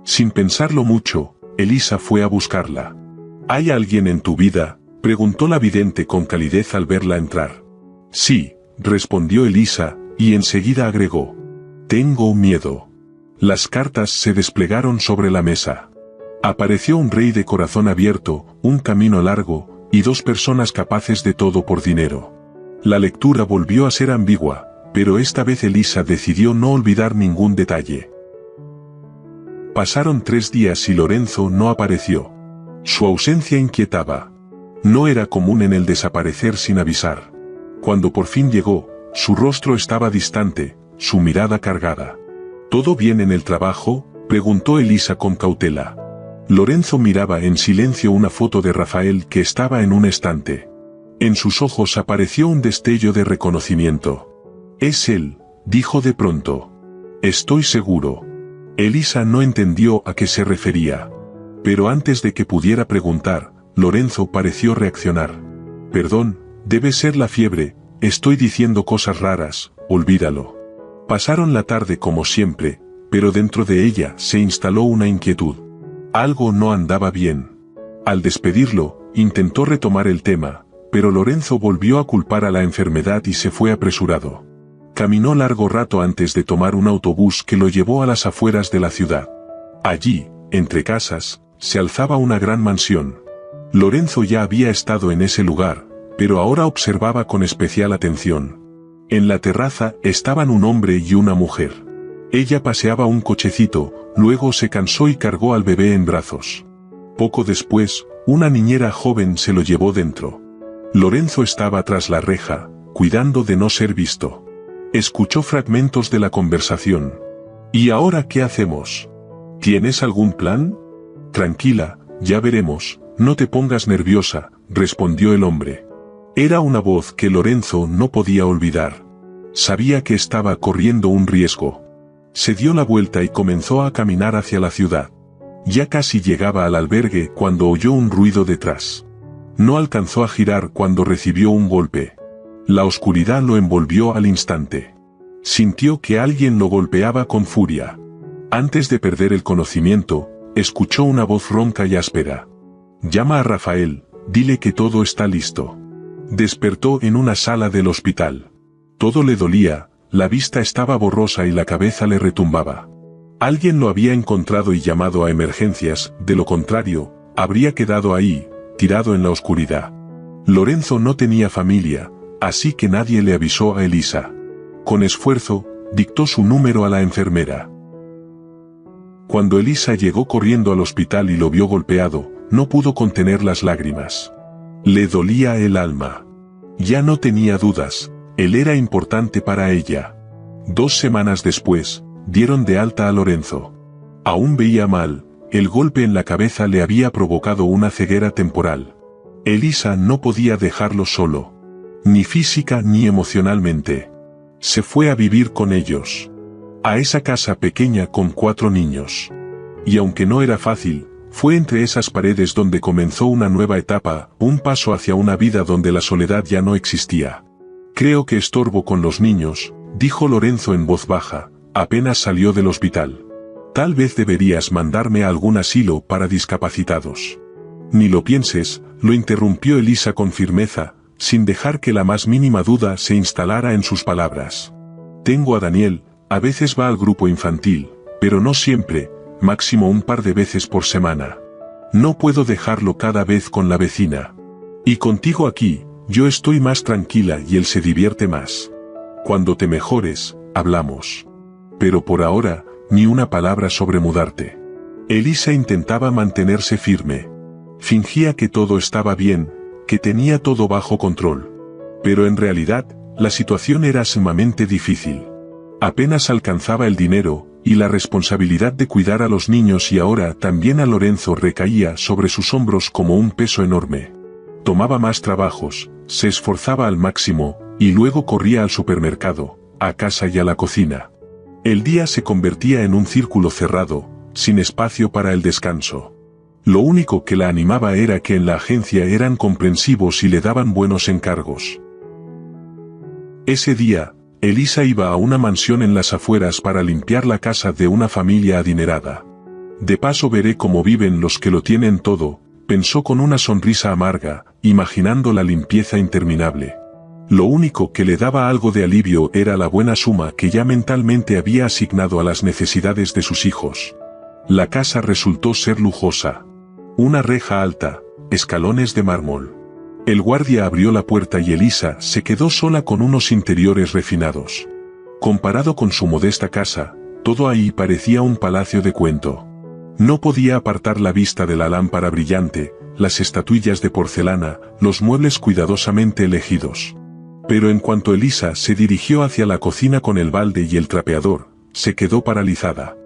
Sin pensarlo mucho, Elisa fue a buscarla. ¿Hay alguien en tu vida?, preguntó la vidente con calidez al verla entrar. Sí, respondió Elisa, y enseguida agregó. Tengo miedo. Las cartas se desplegaron sobre la mesa. Apareció un rey de corazón abierto, un camino largo, y dos personas capaces de todo por dinero. La lectura volvió a ser ambigua, pero esta vez Elisa decidió no olvidar ningún detalle. Pasaron 3 días y Lorenzo no apareció. Su ausencia inquietaba. No era común en él desaparecer sin avisar. Cuando por fin llegó, su rostro estaba distante, su mirada cargada. ¿Todo bien en el trabajo?, preguntó Elisa con cautela. Lorenzo miraba en silencio una foto de Rafael que estaba en un estante. En sus ojos apareció un destello de reconocimiento. Es él, dijo de pronto. Estoy seguro. Elisa no entendió a qué se refería. Pero antes de que pudiera preguntar, Lorenzo pareció reaccionar. Perdón, debe ser la fiebre, estoy diciendo cosas raras, olvídalo. Pasaron la tarde como siempre, pero dentro de ella se instaló una inquietud. Algo no andaba bien. Al despedirlo, intentó retomar el tema, pero Lorenzo volvió a culpar a la enfermedad y se fue apresurado. Caminó largo rato antes de tomar un autobús que lo llevó a las afueras de la ciudad. Allí, entre casas, se alzaba una gran mansión. Lorenzo ya había estado en ese lugar, pero ahora observaba con especial atención. En la terraza estaban un hombre y una mujer. Ella paseaba un cochecito, luego se cansó y cargó al bebé en brazos. Poco después, una niñera joven se lo llevó dentro. Lorenzo estaba tras la reja, cuidando de no ser visto. Escuchó fragmentos de la conversación. ¿Y ahora qué hacemos? ¿Tienes algún plan? Tranquila, ya veremos, no te pongas nerviosa, respondió el hombre. Era una voz que Lorenzo no podía olvidar. Sabía que estaba corriendo un riesgo. Se dio la vuelta y comenzó a caminar hacia la ciudad. Ya casi llegaba al albergue cuando oyó un ruido detrás. No alcanzó a girar cuando recibió un golpe. La oscuridad lo envolvió al instante. Sintió que alguien lo golpeaba con furia. Antes de perder el conocimiento, escuchó una voz ronca y áspera. Llama a Rafael, dile que todo está listo. Despertó en una sala del hospital. Todo le dolía, la vista estaba borrosa y la cabeza le retumbaba. Alguien lo había encontrado y llamado a emergencias, de lo contrario, habría quedado ahí, tirado en la oscuridad. Lorenzo no tenía familia, así que nadie le avisó a Elisa. Con esfuerzo, dictó su número a la enfermera. Cuando Elisa llegó corriendo al hospital y lo vio golpeado, no pudo contener las lágrimas. Le dolía el alma. Ya no tenía dudas, él era importante para ella. 2 semanas después, dieron de alta a Lorenzo. Aún veía mal, el golpe en la cabeza le había provocado una ceguera temporal. Elisa no podía dejarlo solo. Ni física ni emocionalmente. Se fue a vivir con ellos. A esa casa pequeña con 4 niños. Y aunque no era fácil, Fue entre esas paredes donde comenzó una nueva etapa, un paso hacia una vida donde la soledad ya no existía. Creo que estorbo con los niños, dijo Lorenzo en voz baja, apenas salió del hospital. Tal vez deberías mandarme a algún asilo para discapacitados. Ni lo pienses, lo interrumpió Elisa con firmeza, sin dejar que la más mínima duda se instalara en sus palabras. Tengo a Daniel, a veces va al grupo infantil, pero no siempre, máximo un par de veces por semana. No puedo dejarlo cada vez con la vecina. Y contigo aquí, yo estoy más tranquila y él se divierte más. Cuando te mejores, hablamos. Pero por ahora, ni una palabra sobre mudarte. Elisa intentaba mantenerse firme. Fingía que todo estaba bien, que tenía todo bajo control. Pero en realidad, la situación era sumamente difícil. Apenas alcanzaba el dinero, y la responsabilidad de cuidar a los niños y ahora también a Lorenzo recaía sobre sus hombros como un peso enorme. Tomaba más trabajos, se esforzaba al máximo, y luego corría al supermercado, a casa y a la cocina. El día se convertía en un círculo cerrado, sin espacio para el descanso. Lo único que la animaba era que en la agencia eran comprensivos y le daban buenos encargos. Ese día, Elisa iba a una mansión en las afueras para limpiar la casa de una familia adinerada. De paso veré cómo viven los que lo tienen todo, pensó con una sonrisa amarga, imaginando la limpieza interminable. Lo único que le daba algo de alivio era la buena suma que ya mentalmente había asignado a las necesidades de sus hijos. La casa resultó ser lujosa. Una reja alta, escalones de mármol. El guardia abrió la puerta y Elisa se quedó sola con unos interiores refinados. Comparado con su modesta casa, todo ahí parecía un palacio de cuento. No podía apartar la vista de la lámpara brillante, las estatuillas de porcelana, los muebles cuidadosamente elegidos. Pero en cuanto Elisa se dirigió hacia la cocina con el balde y el trapeador, se quedó paralizada.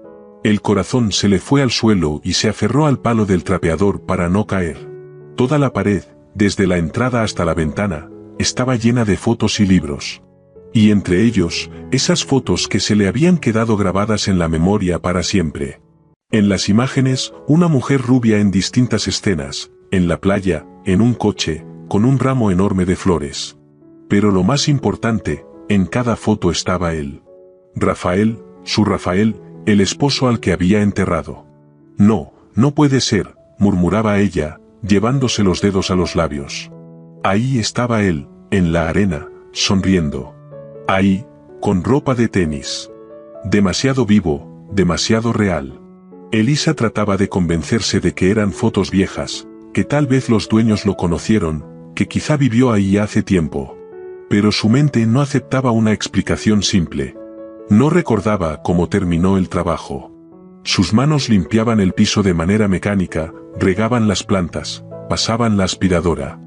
El corazón se le fue al suelo y se aferró al palo del trapeador para no caer. Toda la pared, desde la entrada hasta la ventana, estaba llena de fotos y libros. Y entre ellos, esas fotos que se le habían quedado grabadas en la memoria para siempre. En las imágenes, una mujer rubia en distintas escenas, en la playa, en un coche, con un ramo enorme de flores. Pero lo más importante, en cada foto estaba él. Rafael, su Rafael, el esposo al que había enterrado. No, no puede ser, murmuraba ella, llevándose los dedos a los labios. Ahí estaba él, en la arena, sonriendo. Ahí, con ropa de tenis. Demasiado vivo, demasiado real. Elisa trataba de convencerse de que eran fotos viejas, que tal vez los dueños lo conocieron, que quizá vivió ahí hace tiempo. Pero su mente no aceptaba una explicación simple. No recordaba cómo terminó el trabajo. Sus manos limpiaban el piso de manera mecánica, regaban las plantas, pasaban la aspiradora.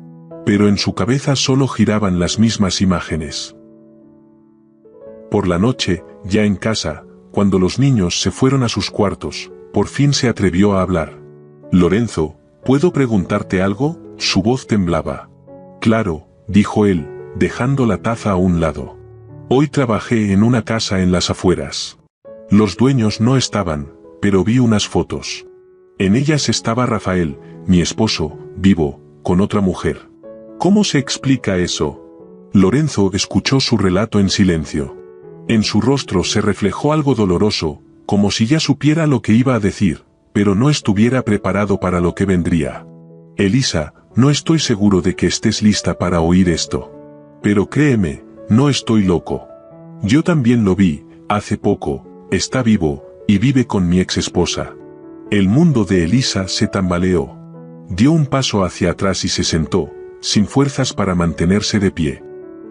Pero en su cabeza solo giraban las mismas imágenes. Por la noche, ya en casa, cuando los niños se fueron a sus cuartos, por fin se atrevió a hablar. «Lorenzo, ¿puedo preguntarte algo?», su voz temblaba. «Claro», dijo él, dejando la taza a un lado. «Hoy trabajé en una casa en las afueras. Los dueños no estaban, pero vi unas fotos. En ellas estaba Rafael, mi esposo, vivo, con otra mujer. ¿Cómo se explica eso?». Lorenzo escuchó su relato en silencio. En su rostro se reflejó algo doloroso, como si ya supiera lo que iba a decir, pero no estuviera preparado para lo que vendría. «Elisa, no estoy seguro de que estés lista para oír esto. Pero créeme, no estoy loco. Yo también lo vi, hace poco, está vivo, y vive con mi ex esposa». El mundo de Elisa se tambaleó. Dio un paso hacia atrás y se sentó, sin fuerzas para mantenerse de pie.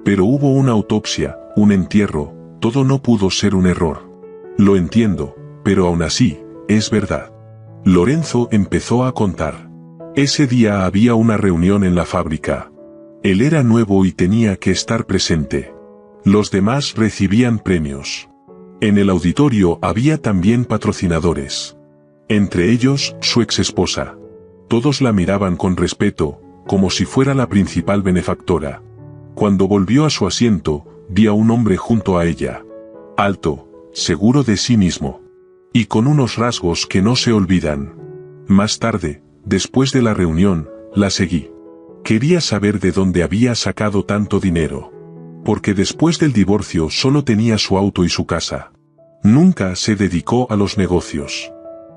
Pero hubo una autopsia, un entierro, todo no pudo ser un error. «Lo entiendo, pero aún así, es verdad». Lorenzo empezó a contar. Ese día había una reunión en la fábrica. Él era nuevo y tenía que estar presente. Los demás recibían premios. En el auditorio había también patrocinadores. Entre ellos, su exesposa. Todos la miraban con respeto, como si fuera la principal benefactora. Cuando volvió a su asiento, vi a un hombre junto a ella. Alto, seguro de sí mismo. Y con unos rasgos que no se olvidan. Más tarde, después de la reunión, la seguí. Quería saber de dónde había sacado tanto dinero. Porque después del divorcio solo tenía su auto y su casa. Nunca se dedicó a los negocios.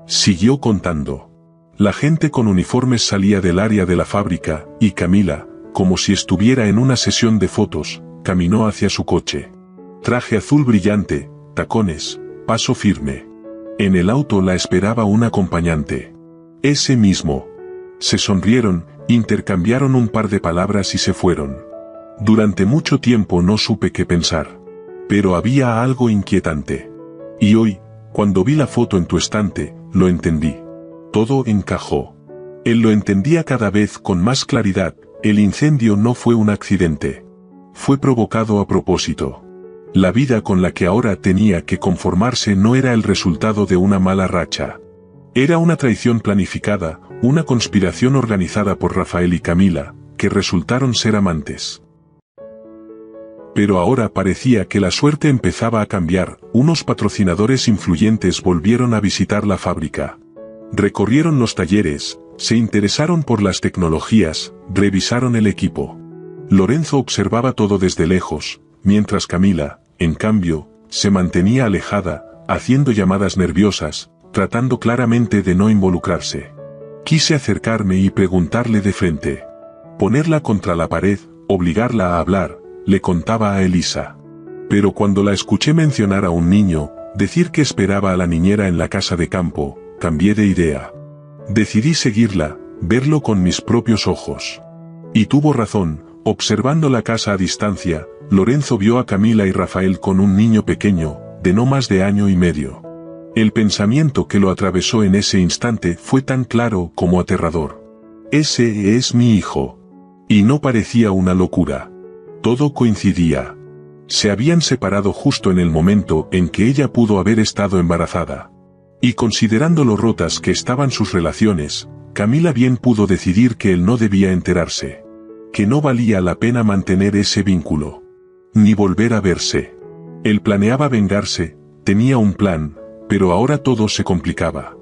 Siguió contando. La gente con uniformes salía del área de la fábrica, y Camila, como si estuviera en una sesión de fotos, caminó hacia su coche. Traje azul brillante, tacones, paso firme. En el auto la esperaba un acompañante. Ese mismo. Se sonrieron, intercambiaron un par de palabras y se fueron. Durante mucho tiempo no supe qué pensar. Pero había algo inquietante. Y hoy, cuando vi la foto en tu estante, lo entendí. Todo encajó. Él lo entendía cada vez con más claridad. El incendio no fue un accidente. Fue provocado a propósito. La vida con la que ahora tenía que conformarse no era el resultado de una mala racha. Era una traición planificada, una conspiración organizada por Rafael y Camila, que resultaron ser amantes. Pero ahora parecía que la suerte empezaba a cambiar. Unos patrocinadores influyentes volvieron a visitar la fábrica. Recorrieron los talleres, se interesaron por las tecnologías, revisaron el equipo. Lorenzo observaba todo desde lejos, mientras Camila, en cambio, se mantenía alejada, haciendo llamadas nerviosas, tratando claramente de no involucrarse. Quise acercarme y preguntarle de frente. Ponerla contra la pared, obligarla a hablar, le contaba a Elisa. Pero cuando la escuché mencionar a un niño, decir que esperaba a la niñera en la casa de campo, cambié de idea. Decidí seguirla, verlo con mis propios ojos. Y tuvo razón, observando la casa a distancia, Lorenzo vio a Camila y Rafael con un niño pequeño, de no más de año y medio. El pensamiento que lo atravesó en ese instante fue tan claro como aterrador. Ese es mi hijo. Y no parecía una locura. Todo coincidía. Se habían separado justo en el momento en que ella pudo haber estado embarazada. Y considerando lo rotas que estaban sus relaciones, Camila bien pudo decidir que él no debía enterarse. Que no valía la pena mantener ese vínculo. Ni volver a verse. Él planeaba vengarse, tenía un plan, pero ahora todo se complicaba.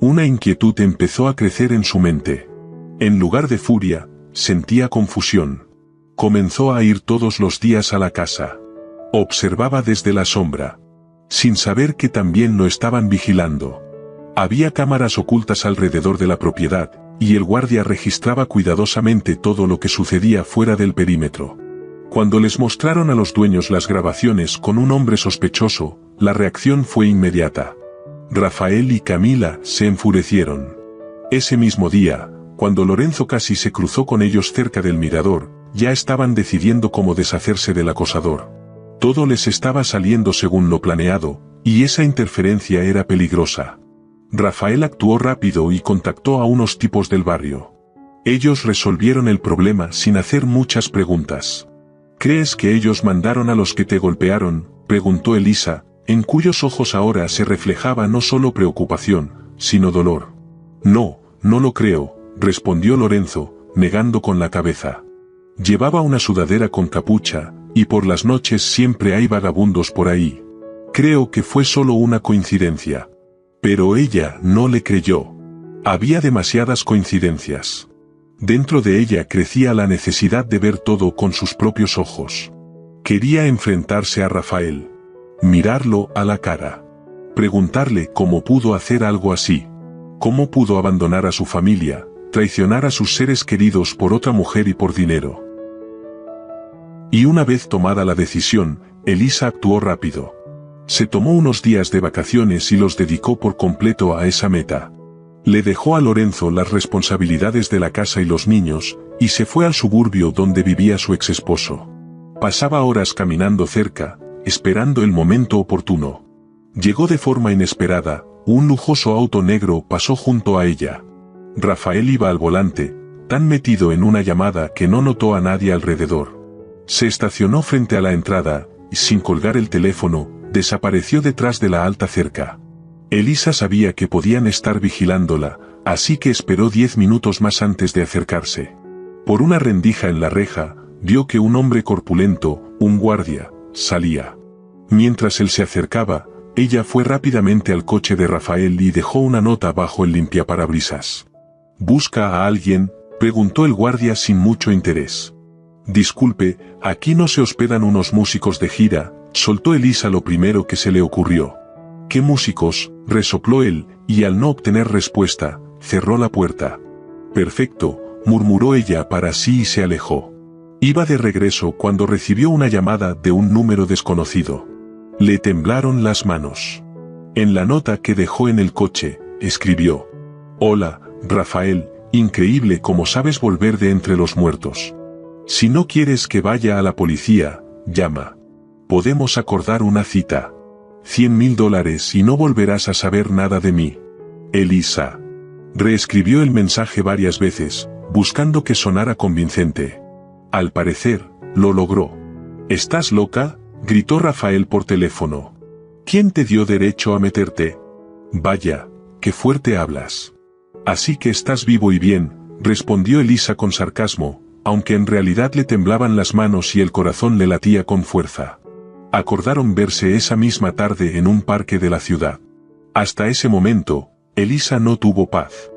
Una inquietud empezó a crecer en su mente. En lugar de furia, sentía confusión. Comenzó a ir todos los días a la casa. Observaba desde la sombra. Sin saber que también lo estaban vigilando. Había cámaras ocultas alrededor de la propiedad, y el guardia registraba cuidadosamente todo lo que sucedía fuera del perímetro. Cuando les mostraron a los dueños las grabaciones con un hombre sospechoso, la reacción fue inmediata. Rafael y Camila se enfurecieron. Ese mismo día, cuando Lorenzo casi se cruzó con ellos cerca del mirador, ya estaban decidiendo cómo deshacerse del acosador. Todo les estaba saliendo según lo planeado, y esa interferencia era peligrosa. Rafael actuó rápido y contactó a unos tipos del barrio. Ellos resolvieron el problema sin hacer muchas preguntas. ¿Crees que ellos mandaron a los que te golpearon?, preguntó Elisa, en cuyos ojos ahora se reflejaba no solo preocupación, sino dolor. No, no lo creo, respondió Lorenzo, negando con la cabeza. Llevaba una sudadera con capucha, y por las noches siempre hay vagabundos por ahí. Creo que fue solo una coincidencia. Pero ella no le creyó. Había demasiadas coincidencias. Dentro de ella crecía la necesidad de ver todo con sus propios ojos. Quería enfrentarse a Rafael. Mirarlo a la cara. Preguntarle cómo pudo hacer algo así. Cómo pudo abandonar a su familia, traicionar a sus seres queridos por otra mujer y por dinero. Y una vez tomada la decisión, Elisa actuó rápido. Se tomó unos días de vacaciones y los dedicó por completo a esa meta. Le dejó a Lorenzo las responsabilidades de la casa y los niños, y se fue al suburbio donde vivía su exesposo. Pasaba horas caminando cerca, esperando el momento oportuno. Llegó de forma inesperada, un lujoso auto negro pasó junto a ella. Rafael iba al volante, tan metido en una llamada que no notó a nadie alrededor. Se estacionó frente a la entrada, y sin colgar el teléfono, desapareció detrás de la alta cerca. Elisa sabía que podían estar vigilándola, así que esperó 10 minutos más antes de acercarse. Por una rendija en la reja, vio que un hombre corpulento, un guardia, salía. Mientras él se acercaba, ella fue rápidamente al coche de Rafael y dejó una nota bajo el limpiaparabrisas. ¿Busca a alguien?, preguntó el guardia sin mucho interés. Disculpe, aquí no se hospedan unos músicos de gira, soltó Elisa lo primero que se le ocurrió. ¿Qué músicos?, resopló él, y al no obtener respuesta, cerró la puerta. Perfecto, murmuró ella para sí y se alejó. Iba de regreso cuando recibió una llamada de un número desconocido. Le temblaron las manos. En la nota que dejó en el coche, escribió: «Hola, Rafael, increíble cómo sabes volver de entre los muertos. Si no quieres que vaya a la policía, llama. Podemos acordar una cita. $100,000 y no volverás a saber nada de mí. Elisa». Reescribió el mensaje varias veces, buscando que sonara convincente. Al parecer, lo logró. «¿Estás loca?», gritó Rafael por teléfono. «¿Quién te dio derecho a meterte?». «Vaya, qué fuerte hablas». «Así que estás vivo y bien», respondió Elisa con sarcasmo, aunque en realidad le temblaban las manos y el corazón le latía con fuerza. Acordaron verse esa misma tarde en un parque de la ciudad. Hasta ese momento, Elisa no tuvo paz.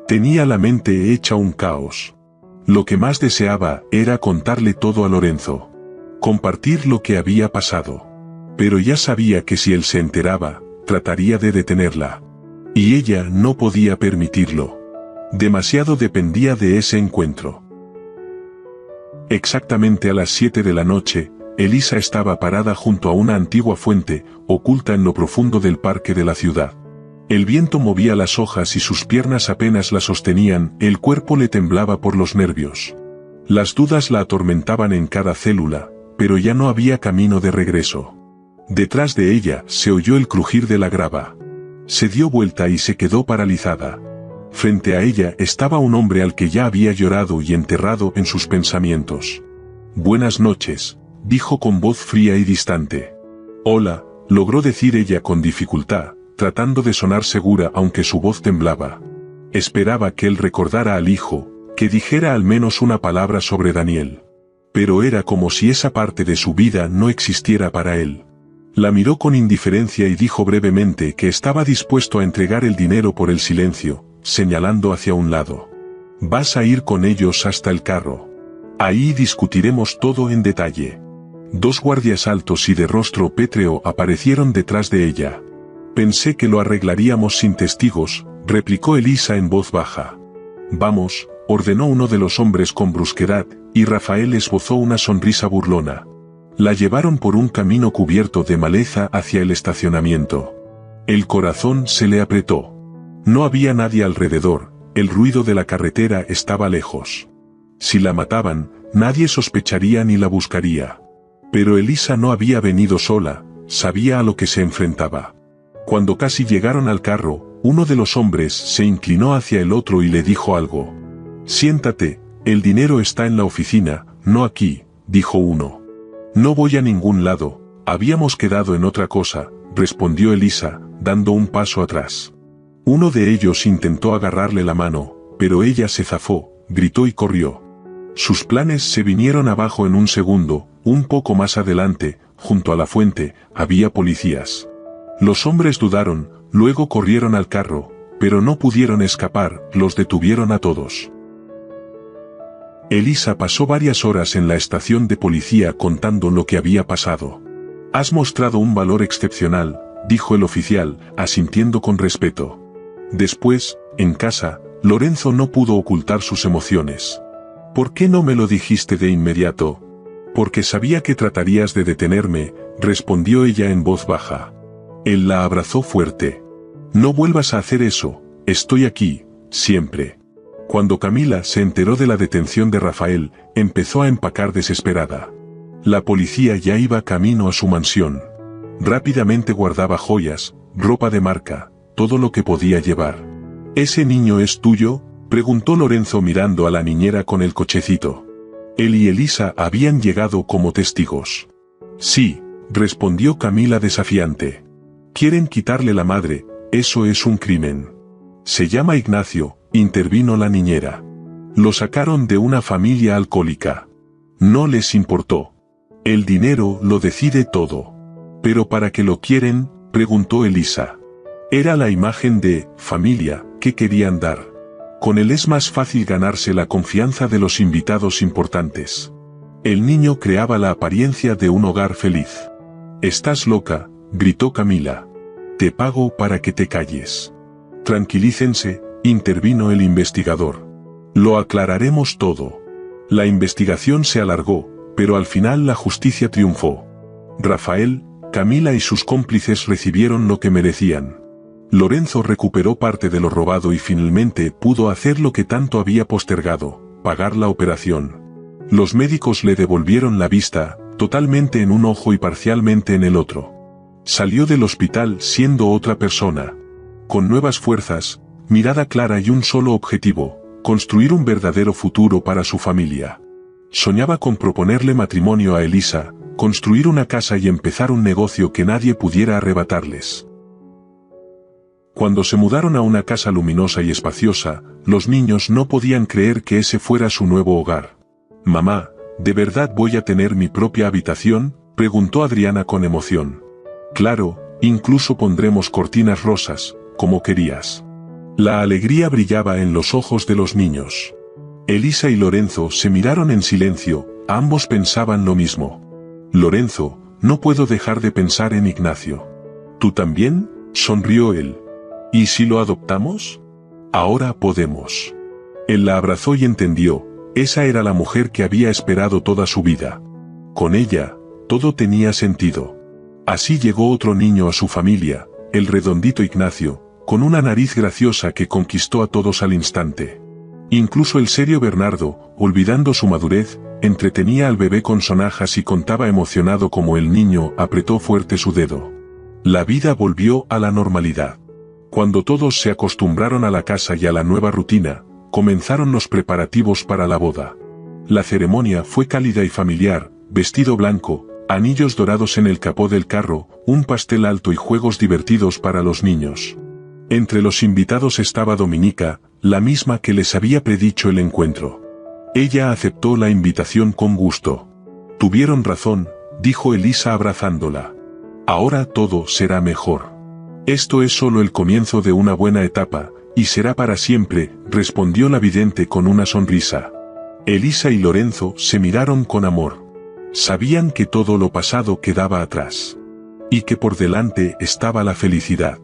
Tenía la mente hecha un caos. Lo que más deseaba era contarle todo a Lorenzo. Compartir lo que había pasado. Pero ya sabía que si él se enteraba, trataría de detenerla. Y ella no podía permitirlo. Demasiado dependía de ese encuentro. Exactamente a las 7 de la noche, Elisa estaba parada junto a una antigua fuente, oculta en lo profundo del parque de la ciudad. El viento movía las hojas y sus piernas apenas la sostenían, el cuerpo le temblaba por los nervios. Las dudas la atormentaban en cada célula, pero ya no había camino de regreso. Detrás de ella se oyó el crujir de la grava. Se dio vuelta y se quedó paralizada. Frente a ella estaba un hombre al que ya había llorado y enterrado en sus pensamientos. «Buenas noches», dijo con voz fría y distante. «Hola», logró decir ella con dificultad, tratando de sonar segura aunque su voz temblaba. Esperaba que él recordara al hijo, que dijera al menos una palabra sobre Daniel. Pero era como si esa parte de su vida no existiera para él. La miró con indiferencia y dijo brevemente que estaba dispuesto a entregar el dinero por el silencio, señalando hacia un lado. «Vas a ir con ellos hasta el carro. Ahí discutiremos todo en detalle». Dos guardias altos y de rostro pétreo aparecieron detrás de ella. «Pensé que lo arreglaríamos sin testigos», replicó Elisa en voz baja. «Vamos», ordenó uno de los hombres con brusquedad, y Rafael esbozó una sonrisa burlona. La llevaron por un camino cubierto de maleza hacia el estacionamiento. El corazón se le apretó. No había nadie alrededor, el ruido de la carretera estaba lejos. Si la mataban, nadie sospecharía ni la buscaría. Pero Elisa no había venido sola, sabía a lo que se enfrentaba. Cuando casi llegaron al carro, uno de los hombres se inclinó hacia el otro y le dijo algo. «Siéntate, el dinero está en la oficina, no aquí», dijo uno. «No voy a ningún lado, habíamos quedado en otra cosa», respondió Elisa, dando un paso atrás. Uno de ellos intentó agarrarle la mano, pero ella se zafó, gritó y corrió. Sus planes se vinieron abajo en un segundo. Un poco más adelante, junto a la fuente, había policías. Los hombres dudaron, luego corrieron al carro, pero no pudieron escapar, los detuvieron a todos. Elisa pasó varias horas en la estación de policía contando lo que había pasado. «Has mostrado un valor excepcional», dijo el oficial, asintiendo con respeto. Después, en casa, Lorenzo no pudo ocultar sus emociones. «¿Por qué no me lo dijiste de inmediato?». «Porque sabía que tratarías de detenerme», respondió ella en voz baja. Él la abrazó fuerte. «No vuelvas a hacer eso, estoy aquí, siempre». Cuando Camila se enteró de la detención de Rafael, empezó a empacar desesperada. La policía ya iba camino a su mansión. Rápidamente guardaba joyas, ropa de marca, todo lo que podía llevar. «¿Ese niño es tuyo?», preguntó Lorenzo mirando a la niñera con el cochecito. Él y Elisa habían llegado como testigos. «Sí», respondió Camila desafiante. «Quieren quitarle la madre, eso es un crimen». «Se llama Ignacio», intervino la niñera. «Lo sacaron de una familia alcohólica. No les importó. El dinero lo decide todo. Pero ¿para qué lo quieren?», preguntó Elisa. Era la imagen de familia que querían dar. Con él es más fácil ganarse la confianza de los invitados importantes. El niño creaba la apariencia de un hogar feliz. «Estás loca», gritó Camila. «Te pago para que te calles». «Tranquilícense», intervino el investigador. «Lo aclararemos todo». La investigación se alargó, pero al final la justicia triunfó. Rafael, Camila y sus cómplices recibieron lo que merecían. Lorenzo recuperó parte de lo robado y finalmente pudo hacer lo que tanto había postergado, pagar la operación. Los médicos le devolvieron la vista, totalmente en un ojo y parcialmente en el otro. Salió del hospital siendo otra persona. Con nuevas fuerzas, mirada clara y un solo objetivo: construir un verdadero futuro para su familia. Soñaba con proponerle matrimonio a Elisa, construir una casa y empezar un negocio que nadie pudiera arrebatarles. Cuando se mudaron a una casa luminosa y espaciosa, los niños no podían creer que ese fuera su nuevo hogar. «Mamá, ¿de verdad voy a tener mi propia habitación?», preguntó Adriana con emoción. «Claro, incluso pondremos cortinas rosas, como querías». La alegría brillaba en los ojos de los niños. Elisa y Lorenzo se miraron en silencio, ambos pensaban lo mismo. «Lorenzo, no puedo dejar de pensar en Ignacio». «¿Tú también?», sonrió él. «¿Y si lo adoptamos?». «Ahora podemos». Él la abrazó y entendió, esa era la mujer que había esperado toda su vida. Con ella, todo tenía sentido. Así llegó otro niño a su familia, el redondito Ignacio, con una nariz graciosa que conquistó a todos al instante. Incluso el serio Bernardo, olvidando su madurez, entretenía al bebé con sonajas y contaba emocionado como el niño apretó fuerte su dedo. La vida volvió a la normalidad. Cuando todos se acostumbraron a la casa y a la nueva rutina, comenzaron los preparativos para la boda. La ceremonia fue cálida y familiar: vestido blanco, anillos dorados en el capó del carro, un pastel alto y juegos divertidos para los niños. Entre los invitados estaba Dominica, la misma que les había predicho el encuentro. Ella aceptó la invitación con gusto. «Tuvieron razón», dijo Elisa abrazándola. «Ahora todo será mejor». «Esto es solo el comienzo de una buena etapa, y será para siempre», respondió la vidente con una sonrisa. Elisa y Lorenzo se miraron con amor. Sabían que todo lo pasado quedaba atrás. Y que por delante estaba la felicidad.